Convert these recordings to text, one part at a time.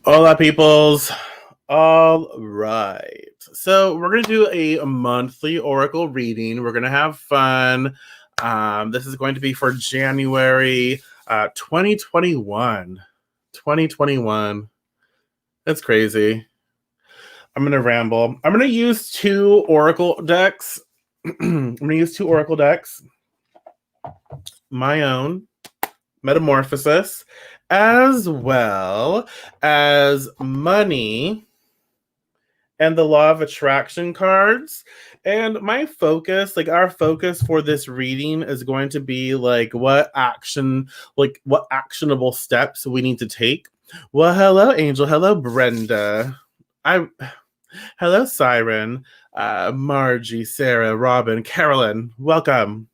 Hola, peoples. All right. So we're going to do a monthly oracle reading. We're going to have fun. This is going to be for January 2021. 2021. That's crazy. I'm going to ramble. I'm going to use two oracle decks. I'm going to use two oracle decks. My own. Metamorphosis, as well as money and the law of attraction cards. And my focus, like our focus for this reading is going to be like what actionable steps we need to take. Well, hello, Angel. Hello, Brenda. I hello, Siren, Margie, Sarah, Robin, Carolyn. Welcome.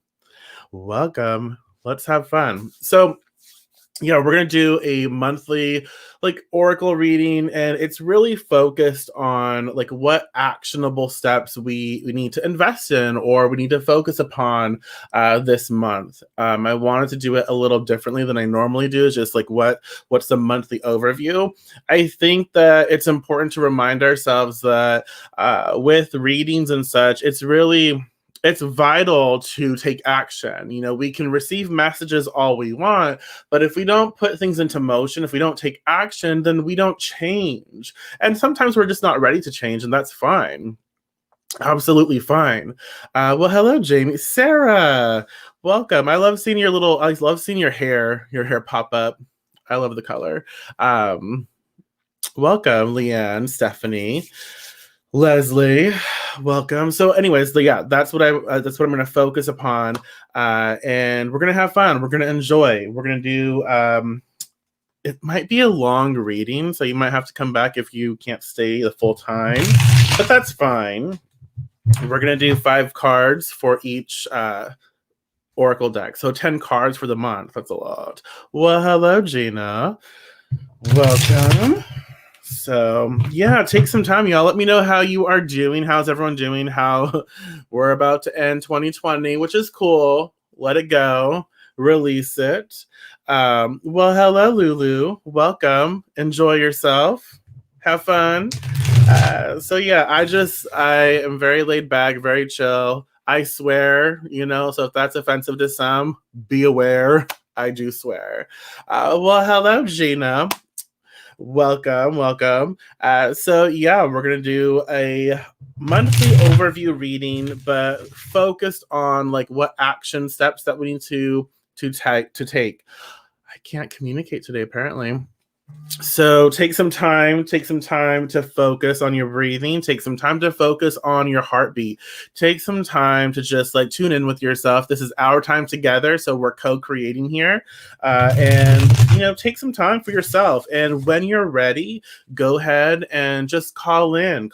Welcome. Let's have fun. So we're going to do a monthly oracle reading, and it's really focused on like what actionable steps we need to invest in or we need to focus upon this month. I wanted to do it a little differently than I normally do. It's just like what's the monthly overview. I think that it's important to remind ourselves that with readings and such, it's vital to take action. We can receive messages all we want, but if we don't put things into motion, if we don't take action, then we don't change. And sometimes we're just not ready to change, and that's fine. Absolutely fine. Well, hello, Jamie. Sarah, welcome. I love seeing your hair pop up. I love the color. Welcome, Leanne, Stephanie. Leslie, welcome. So, anyways, that's what I'm going to focus upon, and we're going to have fun. We're going to enjoy. We're going to do. It might be a long reading, so you might have to come back if you can't stay the full time, but that's fine. We're going to do 5 cards for each oracle deck, so 10 cards for the month. That's a lot. Well, hello, Gina. Welcome. So, take some time, y'all. Let me know how you are doing. How's everyone doing? How we're about to end 2020, which is cool. Let it go. Release it. Well, hello, Lulu. Welcome. Enjoy yourself. Have fun. I am very laid back, very chill. I swear, so if that's offensive to some, be aware. I do swear. Well, hello, Gina. Welcome. We're gonna do a monthly overview reading, but focused on like what action steps that we need to take. I can't communicate today, apparently. So take some time to focus on your breathing, take some time to focus on your heartbeat, take some time to just like tune in with yourself. This is our time together, so we're co-creating here, and take some time for yourself. And when you're ready, go ahead and just call in,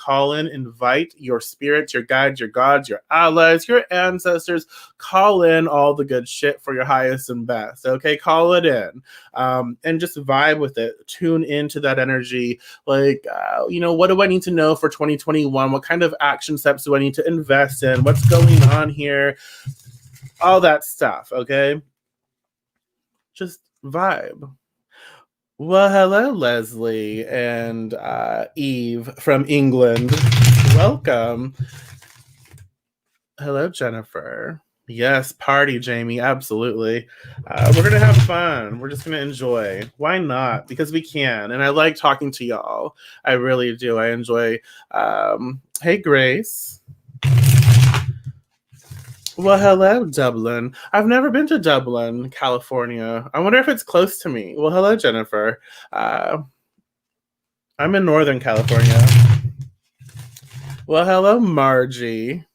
invite your spirits, your guides, your gods, your allies, your ancestors. Call in all the good shit for your highest and best. Okay, call it in, and just vibe with it. Tune into that energy. Like, what do I need to know for 2021? What kind of action steps do I need to invest in? What's going on here? All that stuff, okay? Just vibe. Well, hello, Leslie and Eve from England. Welcome. Hello, Jennifer. Yes, party, Jamie. Absolutely. We're going to have fun. We're just going to enjoy. Why not? Because we can. And I like talking to y'all. I really do. I enjoy. Hey, Grace. Well, hello, Dublin. I've never been to Dublin, California. I wonder if it's close to me. Well, hello, Jennifer. I'm in Northern California. Well, hello, Margie.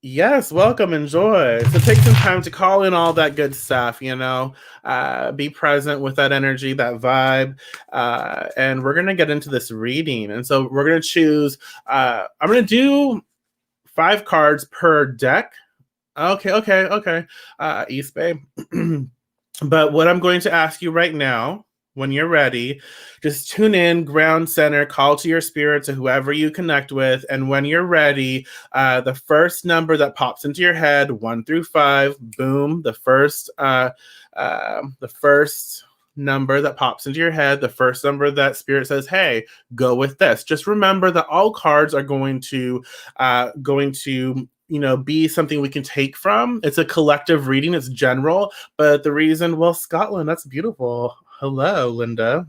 Yes, welcome, enjoy. So take some time to call in all that good stuff, be present with that energy, that vibe. And we're going to get into this reading. And so we're going to choose, I'm going to do 5 cards per deck. Okay. East Bay. But what I'm going to ask you right now, when you're ready, just tune in, ground center, call to your spirit, to whoever you connect with. And when you're ready, the first number that pops into your head, 1 through 5, boom, the first number that pops into your head, the first number that spirit says, hey, go with this. Just remember that all cards are going to be something we can take from. It's a collective reading, it's general, but the reason, well, Scotland, that's beautiful. Hello, Linda.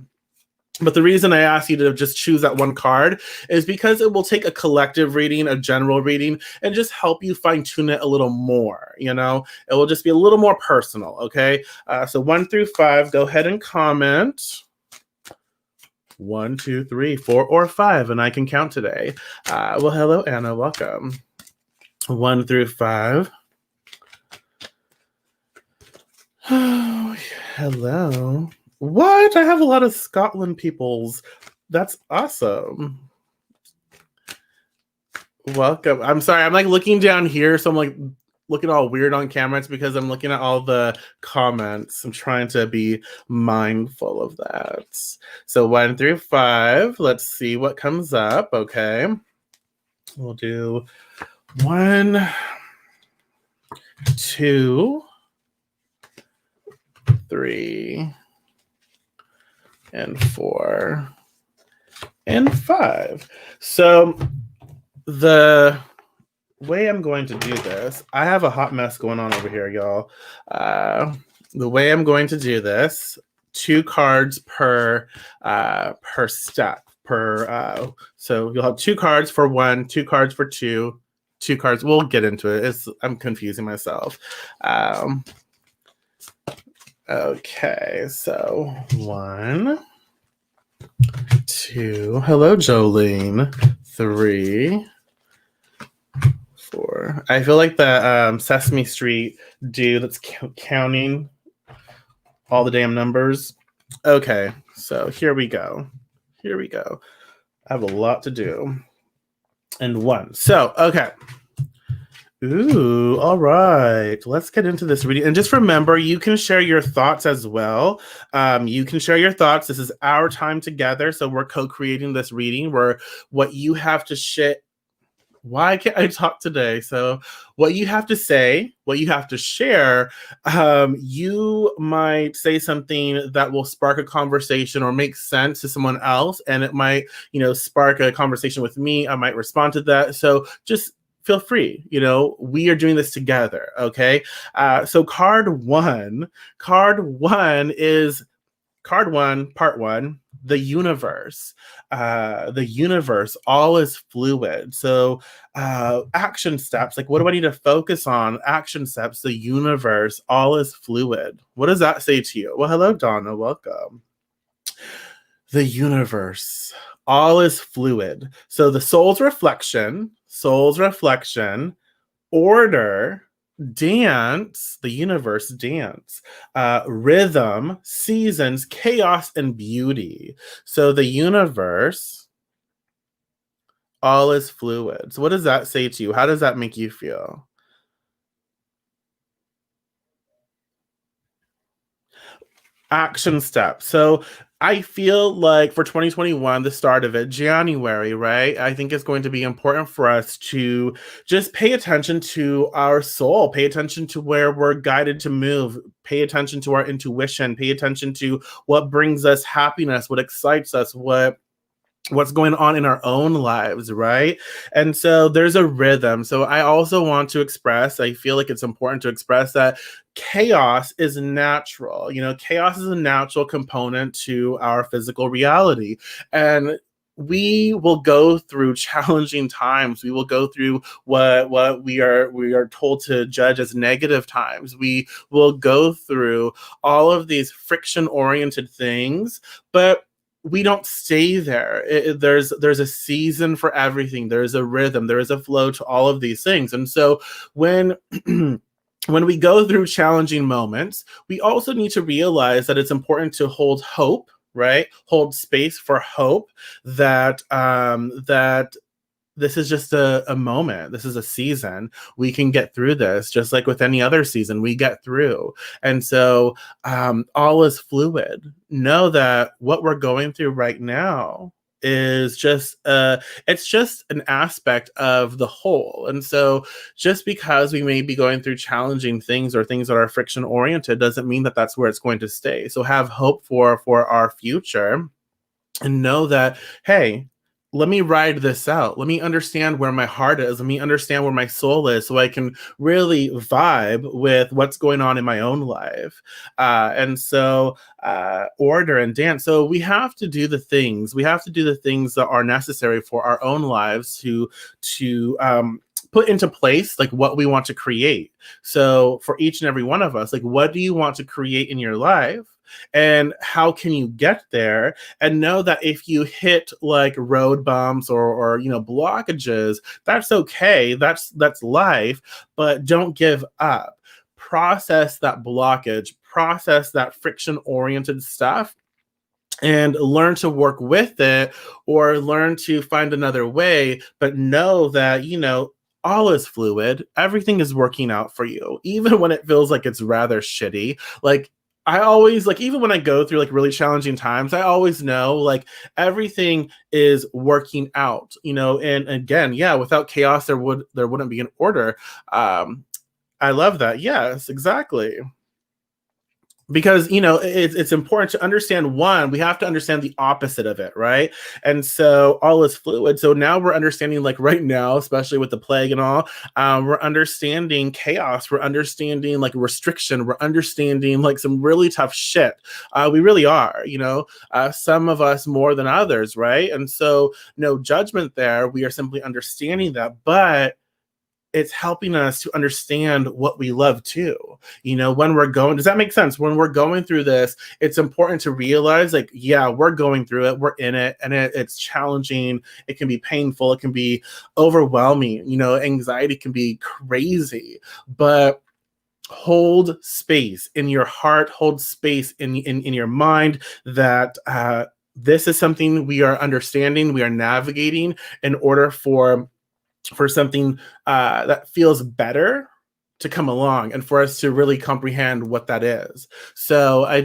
But the reason I ask you to just choose that one card is because it will take a collective reading, a general reading, and just help you fine tune it a little more. It will just be a little more personal. Okay. So 1 through 5, go ahead and comment. 1, 2, 3, 4, or 5, and I can count today. Well, hello, Anna. Welcome. 1 through 5. Oh, hello. What? I have a lot of Scotland peoples. That's awesome. Welcome. I'm sorry. I'm like looking down here, so I'm like looking all weird on camera. It's because I'm looking at all the comments. I'm trying to be mindful of that. So 1 through 5. Let's see what comes up. Okay. We'll do 1, 2, 3, and 4, and 5. So the way I'm going to do this, I have a hot mess going on over here, y'all. The way I'm going to do this, 2 cards per step. So you'll have 2 cards for 1, 2 cards for 2, 2 cards. We'll get into it. I'm confusing myself. Okay, so 1, 2. Hello, Jolene. 3, 4. I feel like the Sesame Street dude that's counting all the damn numbers. Okay, so here we go. Here we go. I have a lot to do. And 1. So, okay. Ooh, all right. Let's get into this reading. And just remember, you can share your thoughts as well. You can share your thoughts. This is our time together. So we're co-creating this reading where what you have to share. Why can't I talk today? So what you have to say, what you have to share, you might say something that will spark a conversation or make sense to someone else. And it might, spark a conversation with me. I might respond to that. So just feel free. We are doing this together. Okay. So card one is card 1, part 1, the universe. The universe, all is fluid. So action steps, like what do I need to focus on? Action steps, the universe, all is fluid. What does that say to you? Well, hello, Donna. Welcome. The universe, all is fluid. So the soul's reflection, order, dance, the universe dance, rhythm, seasons, chaos, and beauty. So the universe, all is fluid. So what does that say to you? How does that make you feel? Action steps. So I feel like for 2021, the start of it, January, right? I think it's going to be important for us to just pay attention to our soul, pay attention to where we're guided to move, pay attention to our intuition, pay attention to what brings us happiness, what excites us, what's going on in our own lives, right? And so there's a rhythm. So I also want to express, I feel like it's important to express that chaos is natural. Chaos is a natural component to our physical reality. And we will go through challenging times. We will go through what we are told to judge as negative times. We will go through all of these friction-oriented things, but we don't stay there. There's a season for everything. There's a rhythm. There is a flow to all of these things. And so when when we go through challenging moments, we also need to realize that it's important to hold hope, right? Hold space for hope that this is just a moment. This is a season. We can get through this, just like with any other season, we get through. And so all is fluid. Know that what we're going through right now is just it's just an aspect of the whole. And so just because we may be going through challenging things or things that are friction oriented doesn't mean that that's where it's going to stay. So have hope for our future and know that, hey, let me ride this out. Let me understand where my heart is. Let me understand where my soul is so I can really vibe with what's going on in my own life. And so, order and dance. So, we have to do the things. We have to do the things that are necessary for our own lives to put into place like what we want to create. So, for each and every one of us, like, what do you want to create in your life? And how can you get there? And know that if you hit like road bumps or blockages, that's okay. That's life, but don't give up. Process that blockage, process that friction oriented stuff, and learn to work with it or learn to find another way. But know that all is fluid. Everything is working out for you, even when it feels like it's rather shitty. Like, I always, like, even when I go through like really challenging times, I always know like everything is working out, and again, yeah, without chaos there wouldn't be an order. I love that. Yes, exactly. Because it's important to understand, one, we have to understand the opposite of it, right? And so all is fluid. So now we're understanding, like, right now, especially with the plague and all, we're understanding chaos, we're understanding like restriction, we're understanding like some really tough shit. We really are, some of us more than others, right? And so no judgment there, we are simply understanding that. But it's helping us to understand what we love too. When we're going, does that make sense? When we're going through this, it's important to realize, like, yeah, we're going through it, we're in it, and it's challenging. It can be painful, it can be overwhelming. Anxiety can be crazy, but hold space in your heart, hold space in your mind that this is something we are understanding, we are navigating in order for something that feels better to come along and for us to really comprehend what that is. So I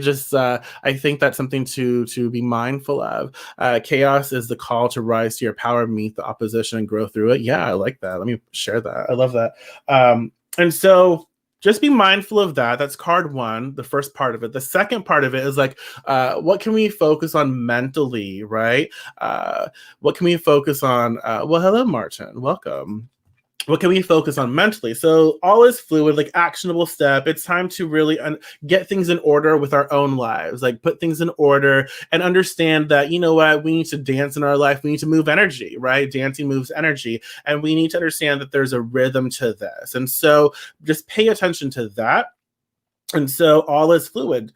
think that's something to be mindful of. Chaos is the call to rise to your power, meet the opposition, and grow through it. Yeah, I like that. Let me share that. I love that. And so just be mindful of that. That's card one, the first part of it. The second part of it is like, what can we focus on mentally, right? What can we focus on? Well, hello, Martin. Welcome. What can we focus on mentally? So all is fluid, like actionable step. It's time to really get things in order with our own lives, like put things in order and understand that, what, we need to dance in our life. We need to move energy, right? Dancing moves energy. And we need to understand that there's a rhythm to this. And so just pay attention to that. And so all is fluid.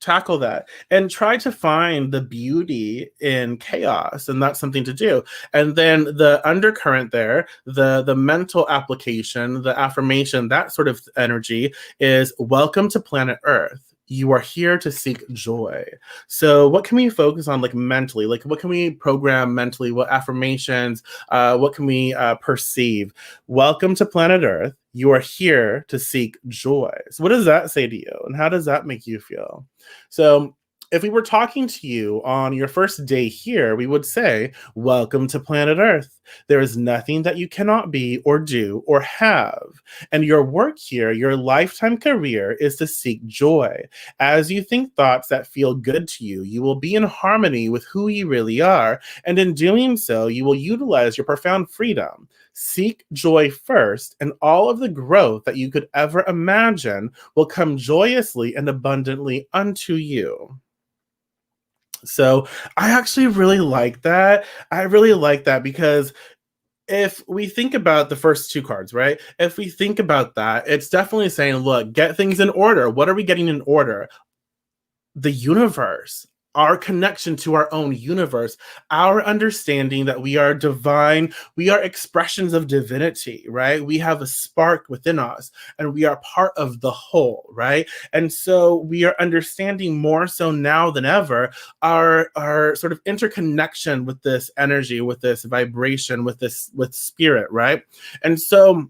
Tackle that and try to find the beauty in chaos, and that's something to do. And then the undercurrent there, the mental application, the affirmation, that sort of energy is, welcome to planet Earth. You are here to seek joy. So what can we focus on, like, mentally? Like, what can we program mentally? What affirmations? What can we perceive? Welcome to planet Earth. You are here to seek joy. So what does that say to you? And how does that make you feel? So if we were talking to you on your first day here, we would say, welcome to planet Earth. There is nothing that you cannot be or do or have. And your work here, your lifetime career, is to seek joy. As you think thoughts that feel good to you, you will be in harmony with who you really are. And in doing so, you will utilize your profound freedom. Seek joy first, and all of the growth that you could ever imagine will come joyously and abundantly unto you. So I actually really like that. I really like that because if we think about the first two cards, right? If we think about that, it's definitely saying, look, get things in order. What are we getting in order? The universe, our connection to our own universe, our understanding that we are divine, we are expressions of divinity, right? We have a spark within us and we are part of the whole, right? And so we are understanding more so now than ever our sort of interconnection with this energy, with this vibration, with spirit, right? And so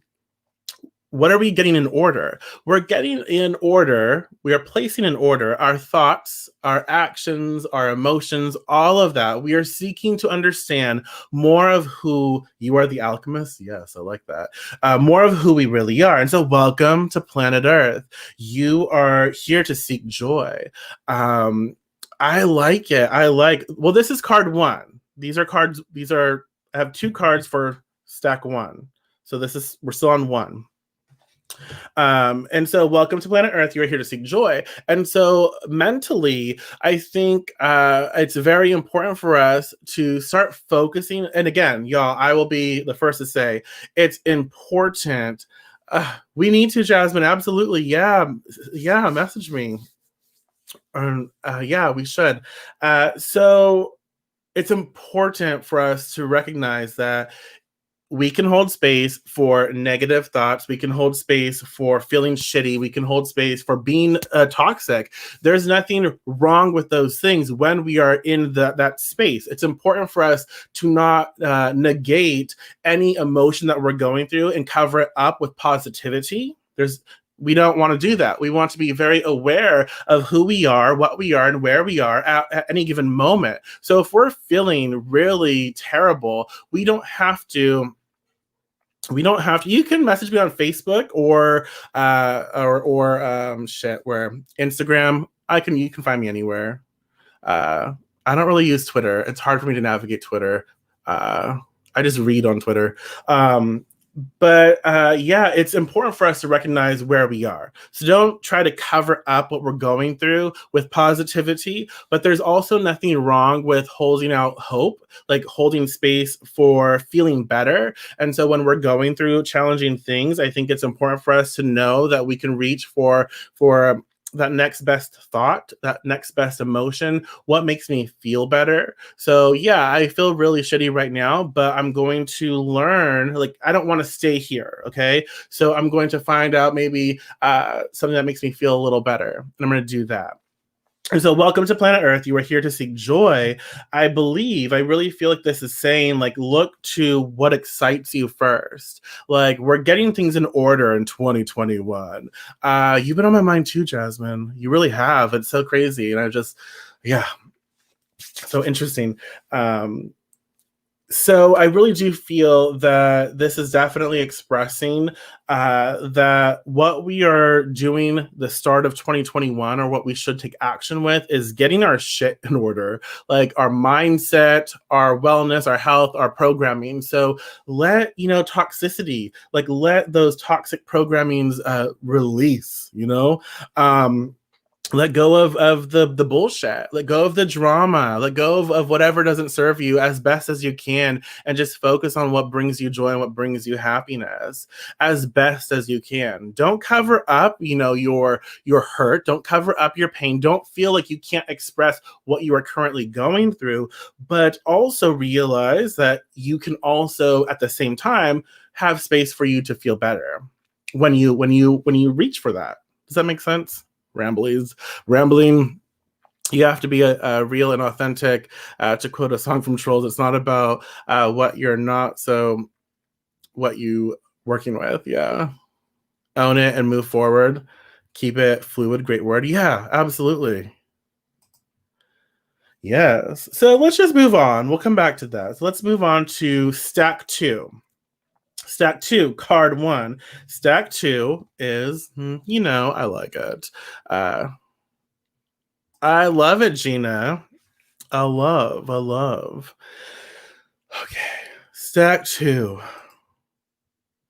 what are we getting in order? We're getting in order, we are placing in order our thoughts, our actions, our emotions, all of that. We are seeking to understand more of who you are, the alchemist. Yes, I like that. More of who we really are. And so, welcome to planet Earth. You are here to seek joy. I like it. Well, this is card one. I have two cards for stack one. So we're still on one. And so, welcome to planet Earth. You're here to seek joy. And so, mentally, I think it's very important for us to start focusing. And again, y'all, I will be the first to say it's important. We need to, Jasmine. Absolutely. Yeah. Yeah. Message me. Yeah, we should. So, it's important for us to recognize that we can hold space for negative thoughts. We can hold space for feeling shitty. We can hold space for being toxic. There's nothing wrong with those things when we are in that space. It's important for us to not negate any emotion that we're going through and cover it up with positivity. We don't want to do that. We want to be very aware of who we are, what we are, and where we are at any given moment. So if we're feeling really terrible, we don't have to. You can message me on Facebook or where Instagram. You can find me anywhere. I don't really use Twitter. It's hard for me to navigate Twitter. I just read on Twitter. But yeah, it's important for us to recognize where we are. So don't try to cover up what we're going through with positivity, but there's also nothing wrong with holding out hope, like holding space for feeling better. And so when we're going through challenging things, I think it's important for us to know that we can reach for that next best thought, that next best emotion, what makes me feel better. So yeah, I feel really shitty right now, but I'm going to learn, like, I don't want to stay here. Okay. So I'm going to find out maybe something that makes me feel a little better. And I'm going to do that. And so, welcome to planet Earth. You are here to seek joy. I really feel like this is saying, like, look to what excites you first. Like, we're getting things in order in 2021. You've been on my mind too, Jasmine. You really have. It's so crazy. And yeah, so interesting. So I really do feel that this is definitely expressing that what we are doing the start of 2021, or what we should take action with, is getting our shit in order, like our mindset, our wellness, our health, our programming. So let toxicity, like let those toxic programmings release. Let go of the bullshit, let go of the drama, let go of whatever doesn't serve you, as best as you can, and just focus on what brings you joy and what brings you happiness as best as you can. Don't cover up your hurt. Don't cover up your pain. Don't feel like you can't express what you are currently going through, but also realize that you can also at the same time have space for you to feel better when you reach for that. Does that make sense? Rambling. You have to be a real and authentic. To quote a song from Trolls, it's not about what you're not, so what you working with. Yeah, own it and move forward. Keep it fluid. Great word. Yeah, absolutely. Yes. So let's just move on. We'll come back to that. So let's move on to stack two. Stack two, card one. Stack two is, I like it. I love it, Gina. I love. Okay. Stack two.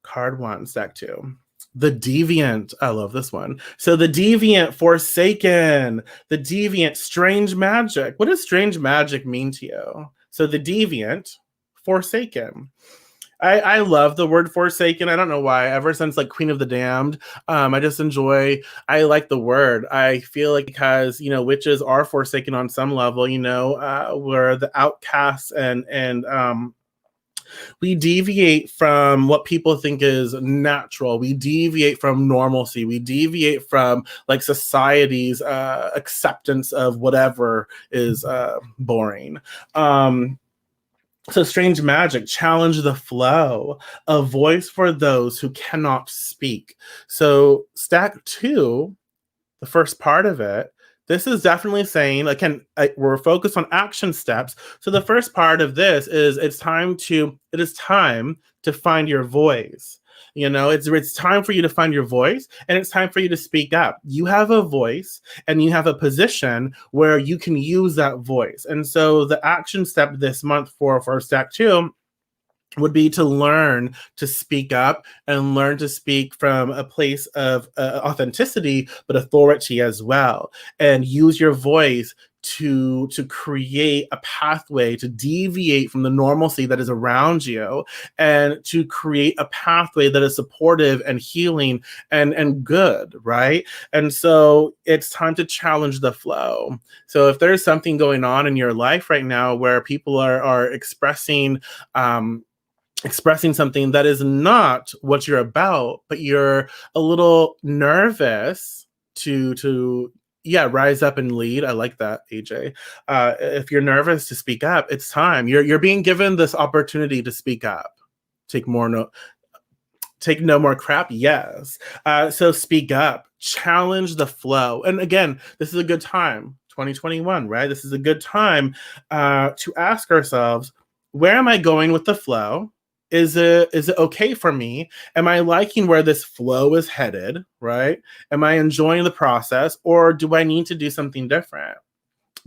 Card one, stack two. The Deviant. I love this one. So the Deviant, Forsaken. The Deviant, Strange Magic. What does strange magic mean to you? So the Deviant, Forsaken. I love the word Forsaken. I don't know why. Ever since like Queen of the Damned, I like the word. I feel like because witches are forsaken on some level. We're the outcasts, and we deviate from what people think is natural. We deviate from normalcy. We deviate from like society's acceptance of whatever is boring. So, strange magic, challenge the flow, a voice for those who cannot speak. So, stack two, the first part of it, this is definitely saying, again, we're focused on action steps. So the first part of this is it is time to find your voice. It's time for you to find your voice, and it's time for you to speak up. You have a voice and you have a position where you can use that voice. And so the action step this month for stack two would be to learn to speak up and learn to speak from a place of authenticity, but authority as well, and use your voice to create a pathway to deviate from the normalcy that is around you, and to create a pathway that is supportive and healing and good, right? And so it's time to challenge the flow. So if there's something going on in your life right now where people are expressing something that is not what you're about, but you're a little nervous to yeah, rise up and lead. I like that, AJ. If you're nervous to speak up, it's time. You're being given this opportunity to speak up. Take more no Take no more crap. Yes. So speak up, challenge the flow. And again, this is a good time, 2021, right? This is a good time to ask ourselves, where am I going with the flow? Is it okay for me? Am I liking where this flow is headed, right? Am I enjoying the process, or do I need to do something different?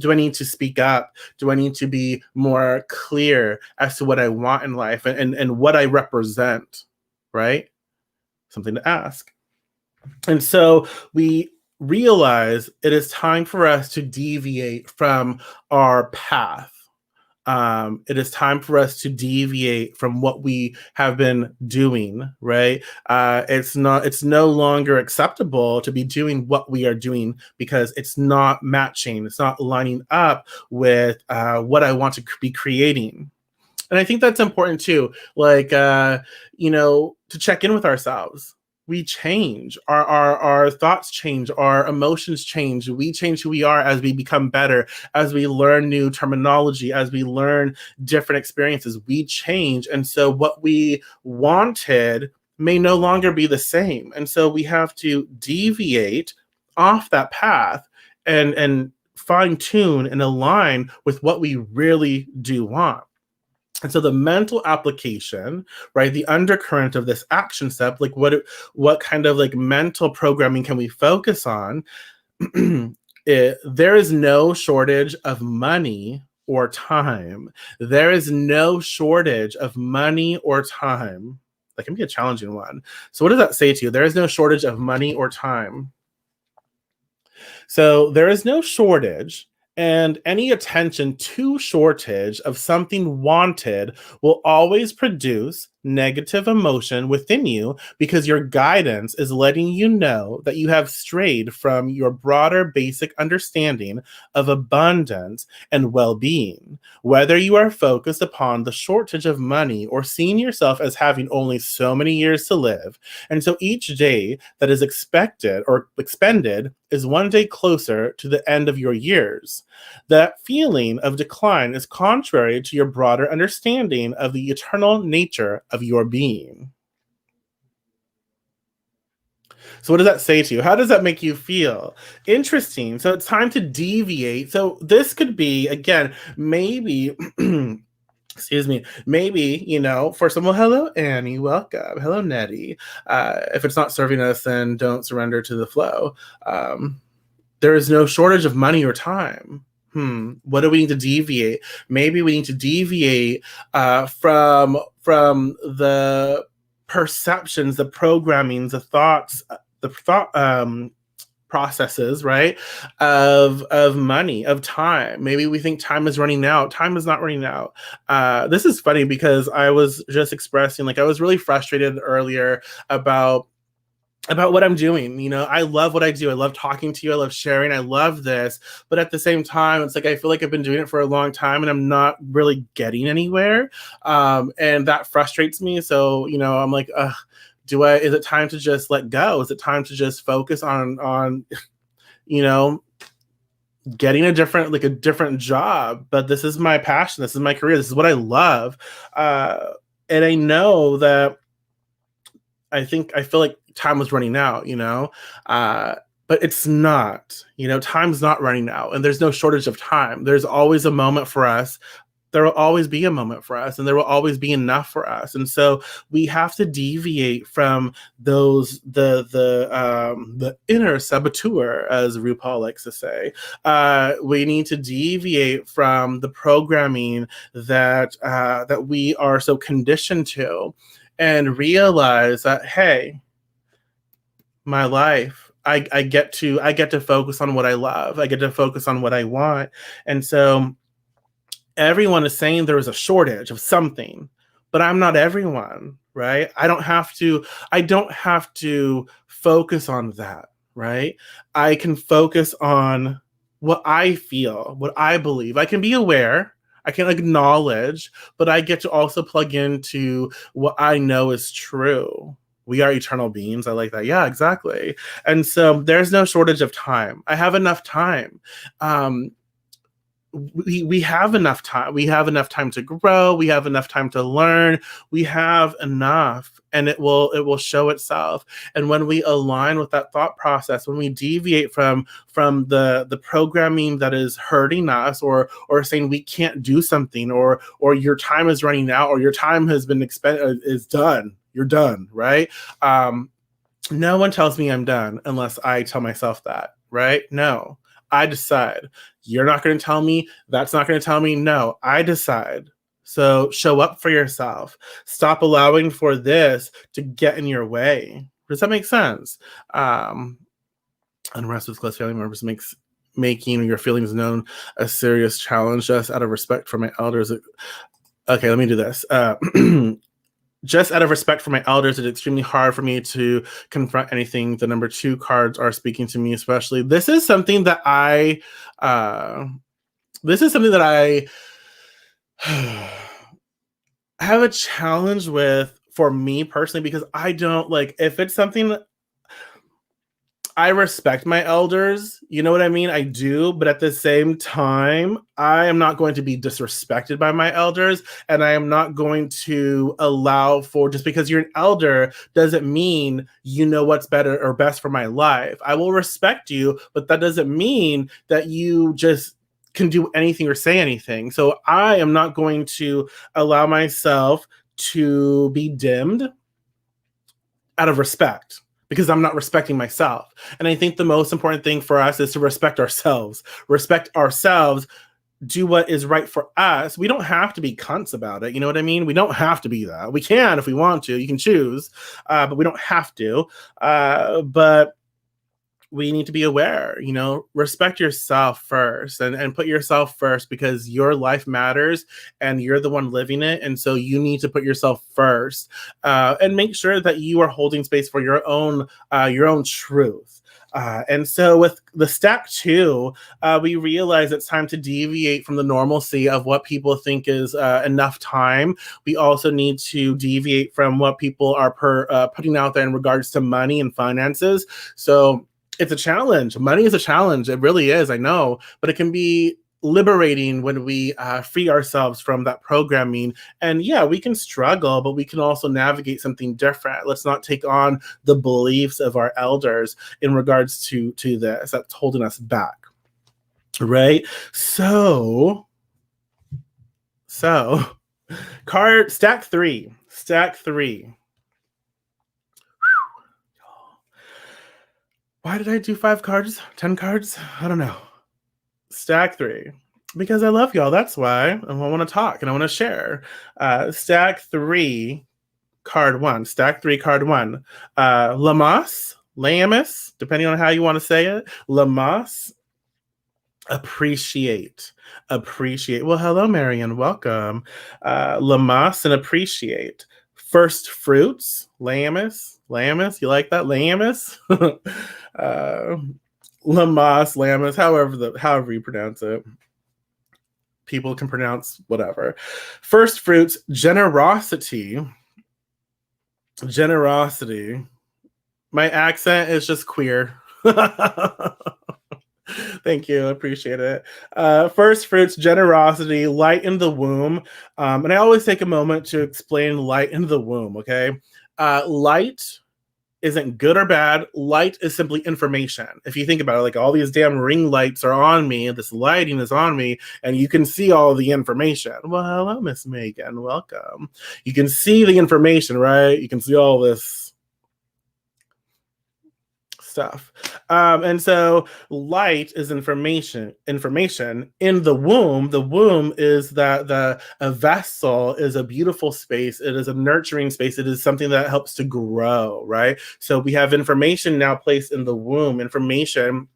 Do I need to speak up? Do I need to be more clear as to what I want in life and what I represent, right? Something to ask. And so we realize it is time for us to deviate from our path. It is time for us to deviate from what we have been doing, right? It's no longer acceptable to be doing what we are doing because it's not matching, it's not lining up with what I want to be creating. And I think that's important too. Like, to check in with ourselves. We change. Our thoughts change. Our emotions change. We change who we are as we become better, as we learn new terminology, as we learn different experiences. We change. And so what we wanted may no longer be the same. And so we have to deviate off that path and fine tune and align with what we really do want. And so the mental application, right, the undercurrent of this action step, like what kind of like mental programming can we focus on? There is no shortage of money or time. There is no shortage of money or time. That can be a challenging one. So what does that say to you? There is no shortage of money or time. So there is no shortage, and any attention to shortage of something wanted will always produce negative emotion within you because your guidance is letting you know that you have strayed from your broader basic understanding of abundance and well-being. Whether you are focused upon the shortage of money or seeing yourself as having only so many years to live, and so each day that is expected or expended is one day closer to the end of your years. That feeling of decline is contrary to your broader understanding of the eternal nature of your being. So, what does that say to you? How does that make you feel? Interesting. So, it's time to deviate. So, this could be, again, maybe. Excuse me. Maybe, for someone, hello, Annie, welcome. Hello, Nettie. If it's not serving us, then don't surrender to the flow. There is no shortage of money or time. What do we need to deviate? Maybe we need to deviate from the perceptions, the programmings, the thoughts, the thought processes, right? Of money, of time. Maybe we think time is running out. Time is not running out. This is funny because I was just expressing, like, I was really frustrated earlier about what I'm doing. I love what I do. I love talking to you. I love sharing. I love this. But at the same time, it's like I feel like I've been doing it for a long time and I'm not really getting anywhere. And that frustrates me. So, I'm like, is it time to just let go? Is it time to just focus on getting a different job, but this is my passion, this is my career, this is what I love. And I know that I feel like time was running out, uh, but it's not. Time's not running out, and there's no shortage of time. There's always a moment for us. There will always be a moment for us, and there will always be enough for us. And so we have to deviate from those the inner saboteur, as RuPaul likes to say. We need to deviate from the programming that we are so conditioned to, and realize that, hey, my life, I get to focus on what I love. I get to focus on what I want. And so everyone is saying there is a shortage of something, but I'm not everyone, right? I don't have to focus on that, right? I can focus on what I feel, what I believe. I can be aware, I can acknowledge, but I get to also plug into what I know is true. We are eternal beings. I like that. Yeah, exactly. And so there's no shortage of time. I have enough time. Um, we have enough time. We have enough time to grow. We have enough time to learn. We have enough, and it will show itself. And when we align with that thought process, when we deviate from the programming that is hurting us, or saying we can't do something, or your time is running out, or your time has been is done. You're done, right? No one tells me I'm done unless I tell myself that, right? No, I decide. You're not going to tell me. That's not going to tell me. No, I decide. So show up for yourself. Stop allowing for this to get in your way. Does that make sense? Unrest with close family members makes making your feelings known a serious challenge. Just out of respect for my elders. Okay, let me do this. Just out of respect for my elders, it's extremely hard for me to confront anything. The number 2 cards are speaking to me, especially. This is something that I have a challenge with, for me personally, because I don't like, if it's something, I respect my elders, you know what I mean? I do, but at the same time, I am not going to be disrespected by my elders, and I am not going to allow for, just because you're an elder doesn't mean you know what's better or best for my life. I will respect you, but that doesn't mean that you just can do anything or say anything. So I am not going to allow myself to be dimmed out of respect, because I'm not respecting myself. And I think the most important thing for us is to respect ourselves. Respect ourselves, do what is right for us. We don't have to be cunts about it. You know what I mean? We don't have to be that. We can if we want to. You can choose, but we don't have to. But we need to be aware, respect yourself first, and put yourself first, because your life matters and you're the one living it. And so you need to put yourself first, and make sure that you are holding space for your own truth. And so with the stack 2, we realize it's time to deviate from the normalcy of what people think is enough time. We also need to deviate from what people are putting out there in regards to money and finances. So it's a challenge. Money is a challenge. It really is. I know, but it can be liberating when we free ourselves from that programming. And yeah, we can struggle, but we can also navigate something different. Let's not take on the beliefs of our elders in regards to this that's holding us back. Right? So card stack 3. Stack 3. Why did I do 5 cards? 10 cards? I don't know. Stack 3. Because I love y'all. That's why. And I want to talk and I want to share. Stack 3, card 1. Stack 3, card 1. Lamas, depending on how you want to say it. Lamas. Appreciate. Well, hello, Marion. Welcome. Lamas and appreciate. First fruits. Lamas. You like that? Lamas? Lamas, however you pronounce it. People can pronounce whatever. First fruits, generosity. My accent is just queer. Thank you. I appreciate it. First fruits, generosity, light in the womb. And I always take a moment to explain light in the womb, okay? Light isn't good or bad. Light is simply information. If you think about it, like all these damn ring lights are on me, this lighting is on me, and you can see all the information. Well, hello, Miss Megan. Welcome. You can see the information, right? You can see all this stuff. And so light is information in the womb. The womb is that the a vessel is a beautiful space. It is a nurturing space. It is something that helps to grow, right? So we have information now placed in the womb, information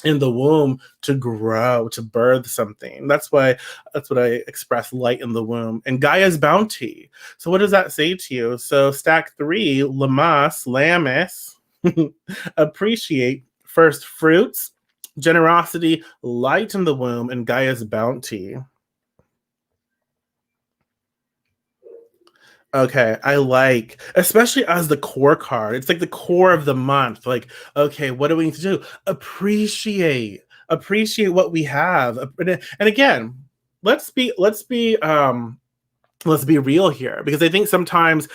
in the womb to grow, to birth something. That's what I express, light in the womb. And Gaia's bounty. So what does that say to you? So stack 3, lamas, lamis, appreciate first fruits, generosity, light in the womb, and Gaia's bounty. Okay, I like, especially as the core card. It's like the core of the month. Like, okay, what do we need to do? Appreciate what we have. And again, let's be let's be real here, because I think sometimes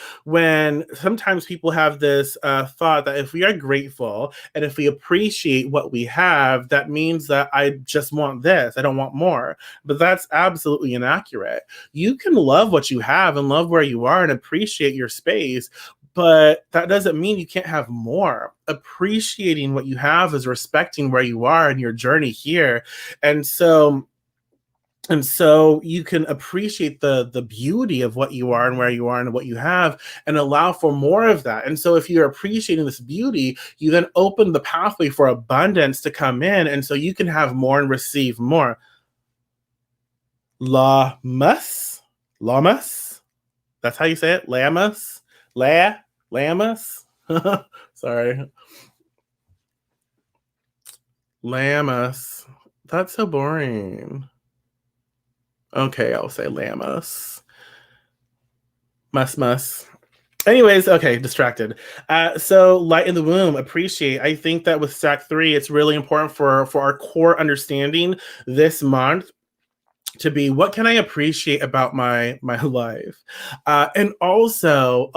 people have this thought that if we are grateful and if we appreciate what we have, that means that I just want this, I don't want more. But that's absolutely inaccurate. You can love what you have and love where you are and appreciate your space, but that doesn't mean you can't have more. Appreciating what you have is respecting where you are in your journey here. And so you can appreciate the beauty of what you are and where you are and what you have, and allow for more of that. And so if you're appreciating this beauty, you then open the pathway for abundance to come in, and so you can have more and receive more. Lamas, that's how you say it. Lamas. Sorry, Lamas. That's so boring. Okay, I'll say Lamas. Mus. Anyways, okay, distracted. So light in the womb, appreciate. I think that with stack 3, it's really important for our core understanding this month to be, what can I appreciate about my life, and also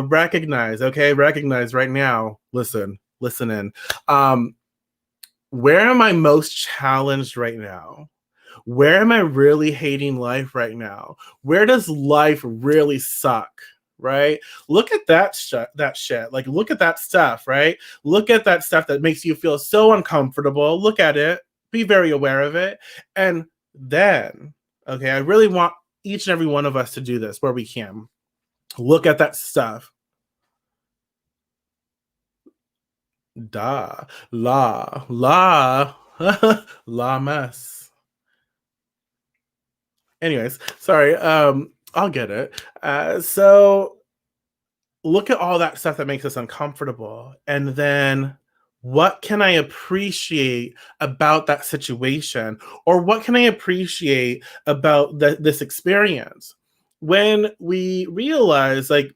recognize. Okay, recognize right now. Listen in. Um, where am I most challenged right now? Where am I really hating life right now? Where does life really suck? Right? Look at that shit. Like, look at that stuff, right? Look at that stuff that makes you feel so uncomfortable. Look at it. Be very aware of it. And then, okay, I really want each and every one of us to do this where we can. Look at that stuff. Da, la, la mess. Anyways, sorry. I'll get it. So look at all that stuff that makes us uncomfortable, and then what can I appreciate about that situation, or what can I appreciate about this experience? When we realize, like,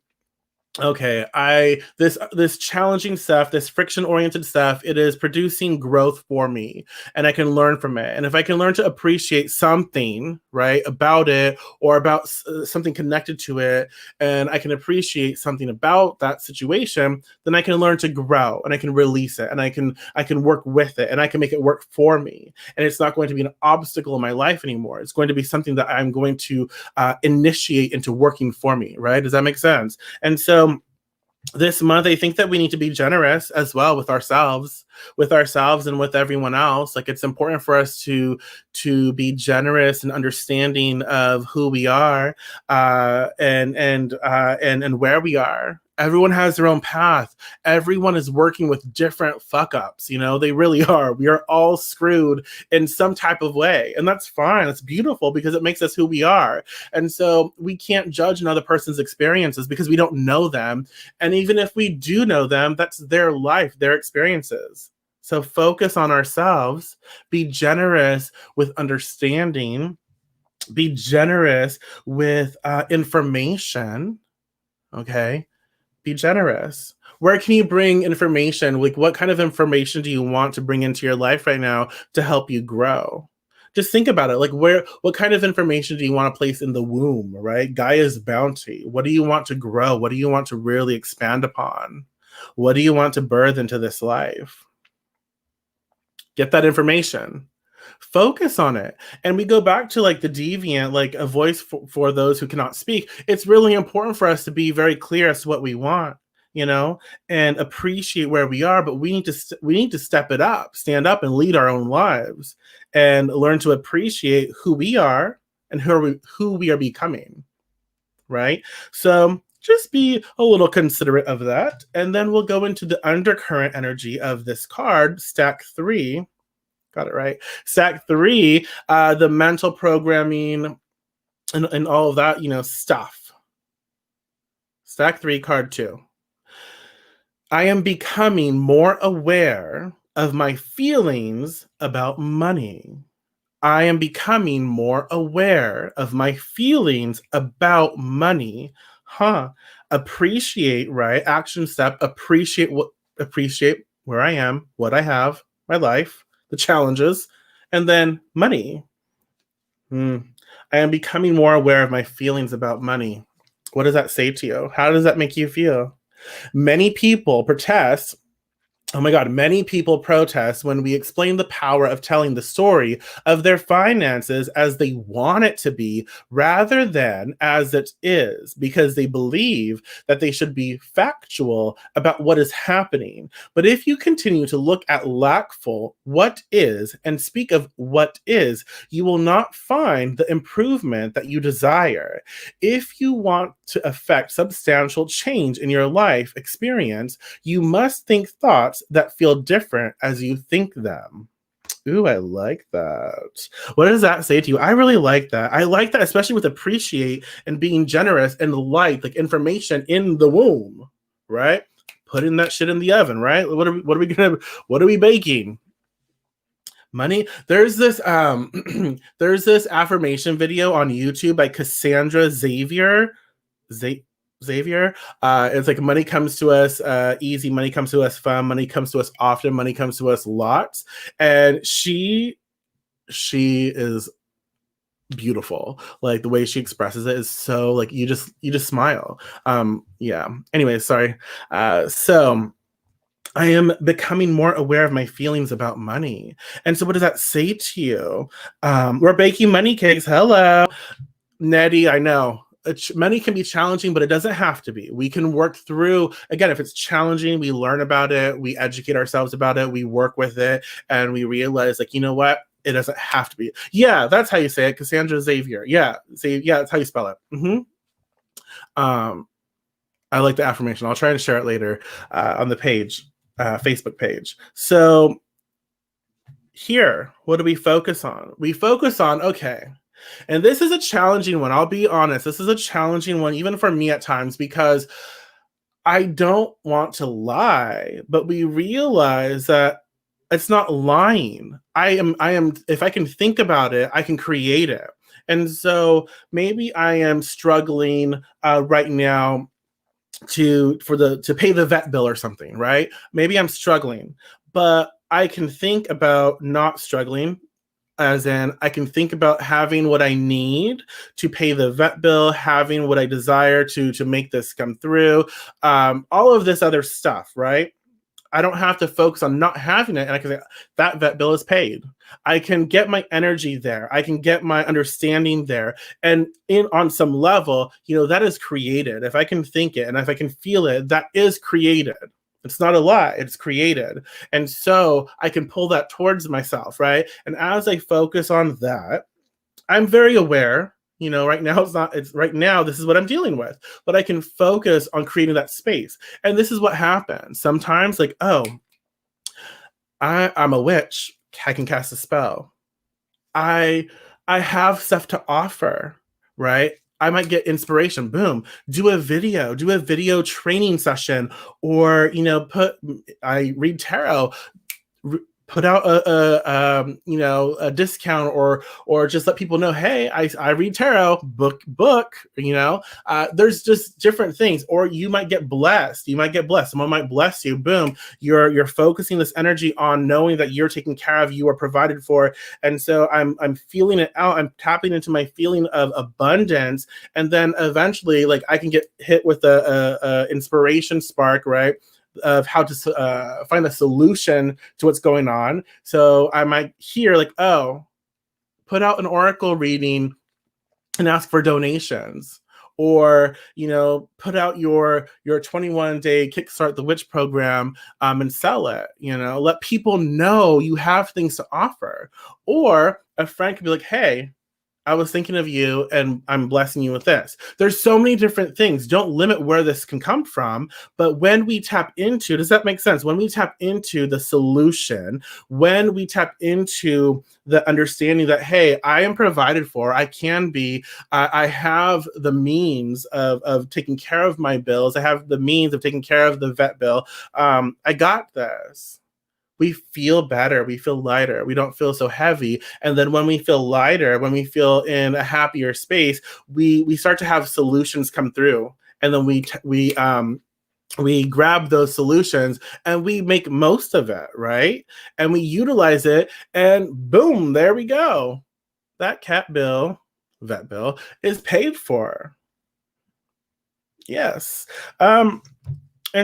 okay, I this challenging stuff, this friction oriented stuff, it is producing growth for me, and I can learn from it. And if I can learn to appreciate something, right, about it, or about something connected to it, and I can appreciate something about that situation, then I can learn to grow, and I can release it, and I can work with it, and I can make it work for me. And it's not going to be an obstacle in my life anymore. It's going to be something that I'm going to initiate into working for me, right? Does that make sense? And so this month, I think that we need to be generous as well with ourselves and with everyone else. Like, it's important for us to be generous and understanding of who we are, and where we are. Everyone has their own path. Everyone is working with different fuck ups. They really are. We are all screwed in some type of way, and that's fine. It's beautiful because it makes us who we are. And so we can't judge another person's experiences because we don't know them. And even if we do know them, that's their life, their experiences. So focus on ourselves, be generous with understanding, be generous with information. Okay. Be generous. Where can you bring information? Like, what kind of information do you want to bring into your life right now to help you grow? Just think about it. Like, what kind of information do you want to place in the womb, right? Gaia's bounty. What do you want to grow? What do you want to really expand upon? What do you want to birth into this life? Get that information, focus on it. And we go back to like the deviant, like a voice for those who cannot speak. It's really important for us to be very clear as to what we want, you know, and appreciate where we are. But we need to step it up, stand up, and lead our own lives, and learn to appreciate who we are and who we are becoming. Right. So just be a little considerate of that. And then we'll go into the undercurrent energy of this card, stack 3. Got it right. Stack 3, the mental programming and all of that, you know, stuff. Stack 3, card 2. I am becoming more aware of my feelings about money. I am becoming more aware of my feelings about money. Appreciate, right? Action step, appreciate where I am, what I have, my life, the challenges, and then money. I am becoming more aware of my feelings about money. What does that say to you? How does that make you feel? Many people protest. Oh my God, many people protest when we explain the power of telling the story of their finances as they want it to be rather than as it is, because they believe that they should be factual about what is happening. But if you continue to look at lackful what is and speak of what is, you will not find the improvement that you desire. If you want to affect substantial change in your life experience, you must think thoughts that feel different as you think them. Ooh, I like that. What does that say to you? I really like that. I like that, especially with appreciate and being generous and light, like information in the womb, right? Putting that shit in the oven, right? What are we baking? Money. There's this there's this affirmation video on YouTube by Cassandra Xavier. It's like money comes to us easy, money comes to us fun, money comes to us often, money comes to us lots. And she is beautiful. Like the way she expresses it is so like you just smile. Yeah. Anyway, sorry. So I am becoming more aware of my feelings about money. And so what does that say to you? We're baking money cakes. Hello. Nettie, I know. Money can be challenging, but it doesn't have to be. We can work through, again, if it's challenging, we learn about it, we educate ourselves about it, we work with it, and we realize, like, you know what? It doesn't have to be. Yeah, that's how you say it. Cassandra Xavier. Yeah, that's how you spell it. I like the affirmation. I'll try and share it later on the page, Facebook page. So here, what do we focus on? We focus on, okay, and this is a challenging one. I'll be honest. This is a challenging one, even for me at times, because I don't want to lie, but we realize that it's not lying. I am, if I can think about it, I can create it. And so maybe I am struggling right now to pay the vet bill or something, right? Maybe I'm struggling, but I can think about not struggling, as in I can think about having what I need to pay the vet bill, having what I desire to make this come through, all of this other stuff, right? I don't have to focus on not having it, and I can say that vet bill is paid. I can get my energy there. I can get my understanding there, and on some level, that is created. If I can think it and if I can feel it, that is created. It's not a lie, it's created. And so I can pull that towards myself, right? And as I focus on that, I'm very aware, right now right now, this is what I'm dealing with, but I can focus on creating that space. And this is what happens. Sometimes like, oh, I'm a witch. I can cast a spell. I have stuff to offer, right? I might get inspiration. Boom. Do a video training session, or, I read tarot. put out a discount, or just let people know, hey, I read tarot, book. There's just different things. Or you might get blessed. Someone might bless you. Boom, you're focusing this energy on knowing that you're taken care of, you are provided for. And so I'm feeling it out. I'm tapping into my feeling of abundance. And then eventually, like, I can get hit with a inspiration spark, right, of how to find a solution to what's going on. So I might hear, like, oh, put out an oracle reading and ask for donations. Or, put out your 21-day Kickstart the Witch program, and sell it. Let people know you have things to offer. Or a friend could be like, hey, I was thinking of you and I'm blessing you with this. There's so many different things. Don't limit where this can come from. But when we tap into, does that make sense? When we tap into the solution, when we tap into the understanding that, hey, I am provided for, I can be, I have the means of taking care of my bills. I have the means of taking care of the vet bill. I got this. We feel better, we feel lighter, we don't feel so heavy. And then when we feel lighter, when we feel in a happier space, we start to have solutions come through. And then we grab those solutions and we make most of it, right? And we utilize it, and boom, there we go. That vet bill is paid for. Yes. And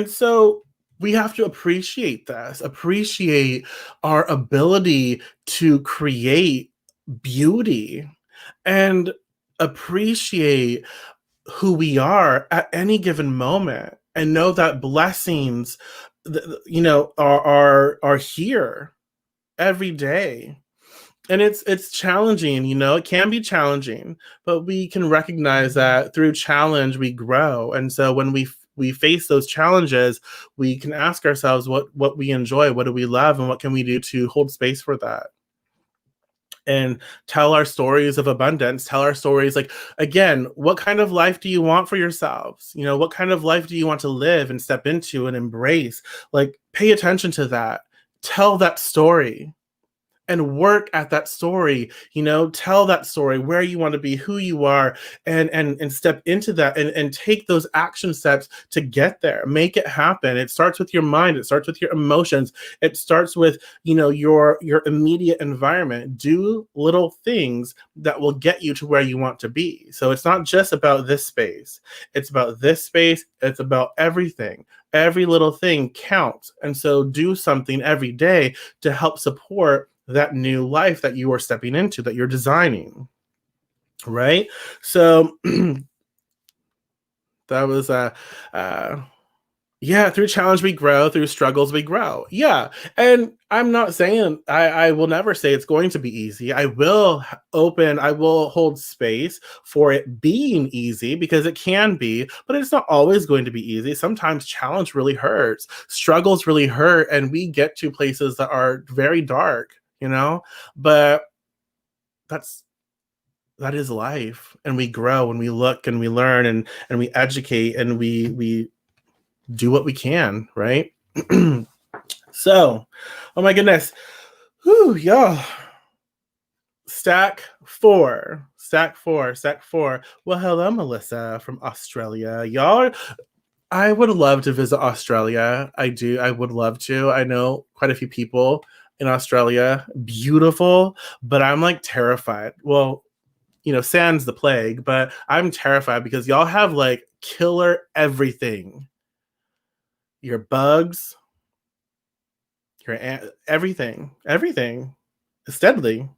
so we have to appreciate this, appreciate our ability to create beauty, and appreciate who we are at any given moment, and know that blessings, are here every day. And it's challenging, it can be challenging, but we can recognize that through challenge we grow. And so when we face those challenges, we can ask ourselves what we enjoy, what do we love, and what can we do to hold space for that, and tell our stories of abundance, tell our stories, like, again, what kind of life do you want for yourselves? What kind of life do you want to live and step into and embrace? Like, pay attention to that, tell that story, and work at that story. Tell that story, where you want to be, who you are, and step into that, and take those action steps to get there. Make it happen. It starts with your mind, it starts with your emotions, it starts with your immediate environment. Do little things that will get you to where you want to be. So it's not just about this space, it's about this space, it's about everything. Every little thing counts. And so do something every day to help support that new life that you are stepping into, that you're designing, right? So that was yeah, through challenge we grow, through struggles we grow. Yeah. And I'm not saying, I will never say it's going to be easy. I will hold space for it being easy, because it can be, but it's not always going to be easy. Sometimes challenge really hurts, struggles really hurt, and we get to places that are very dark, but that is life. And we grow, and we look, and we learn, and we educate, and we do what we can, right? So, oh my goodness. Whew, y'all. Stack four. Well, hello, Melissa from Australia. Y'all, I would love to visit Australia. I would love to. I know quite a few people in Australia. Beautiful, but I'm like terrified. Well, sans the plague, but I'm terrified because y'all have like killer everything. Your bugs, your everything is deadly.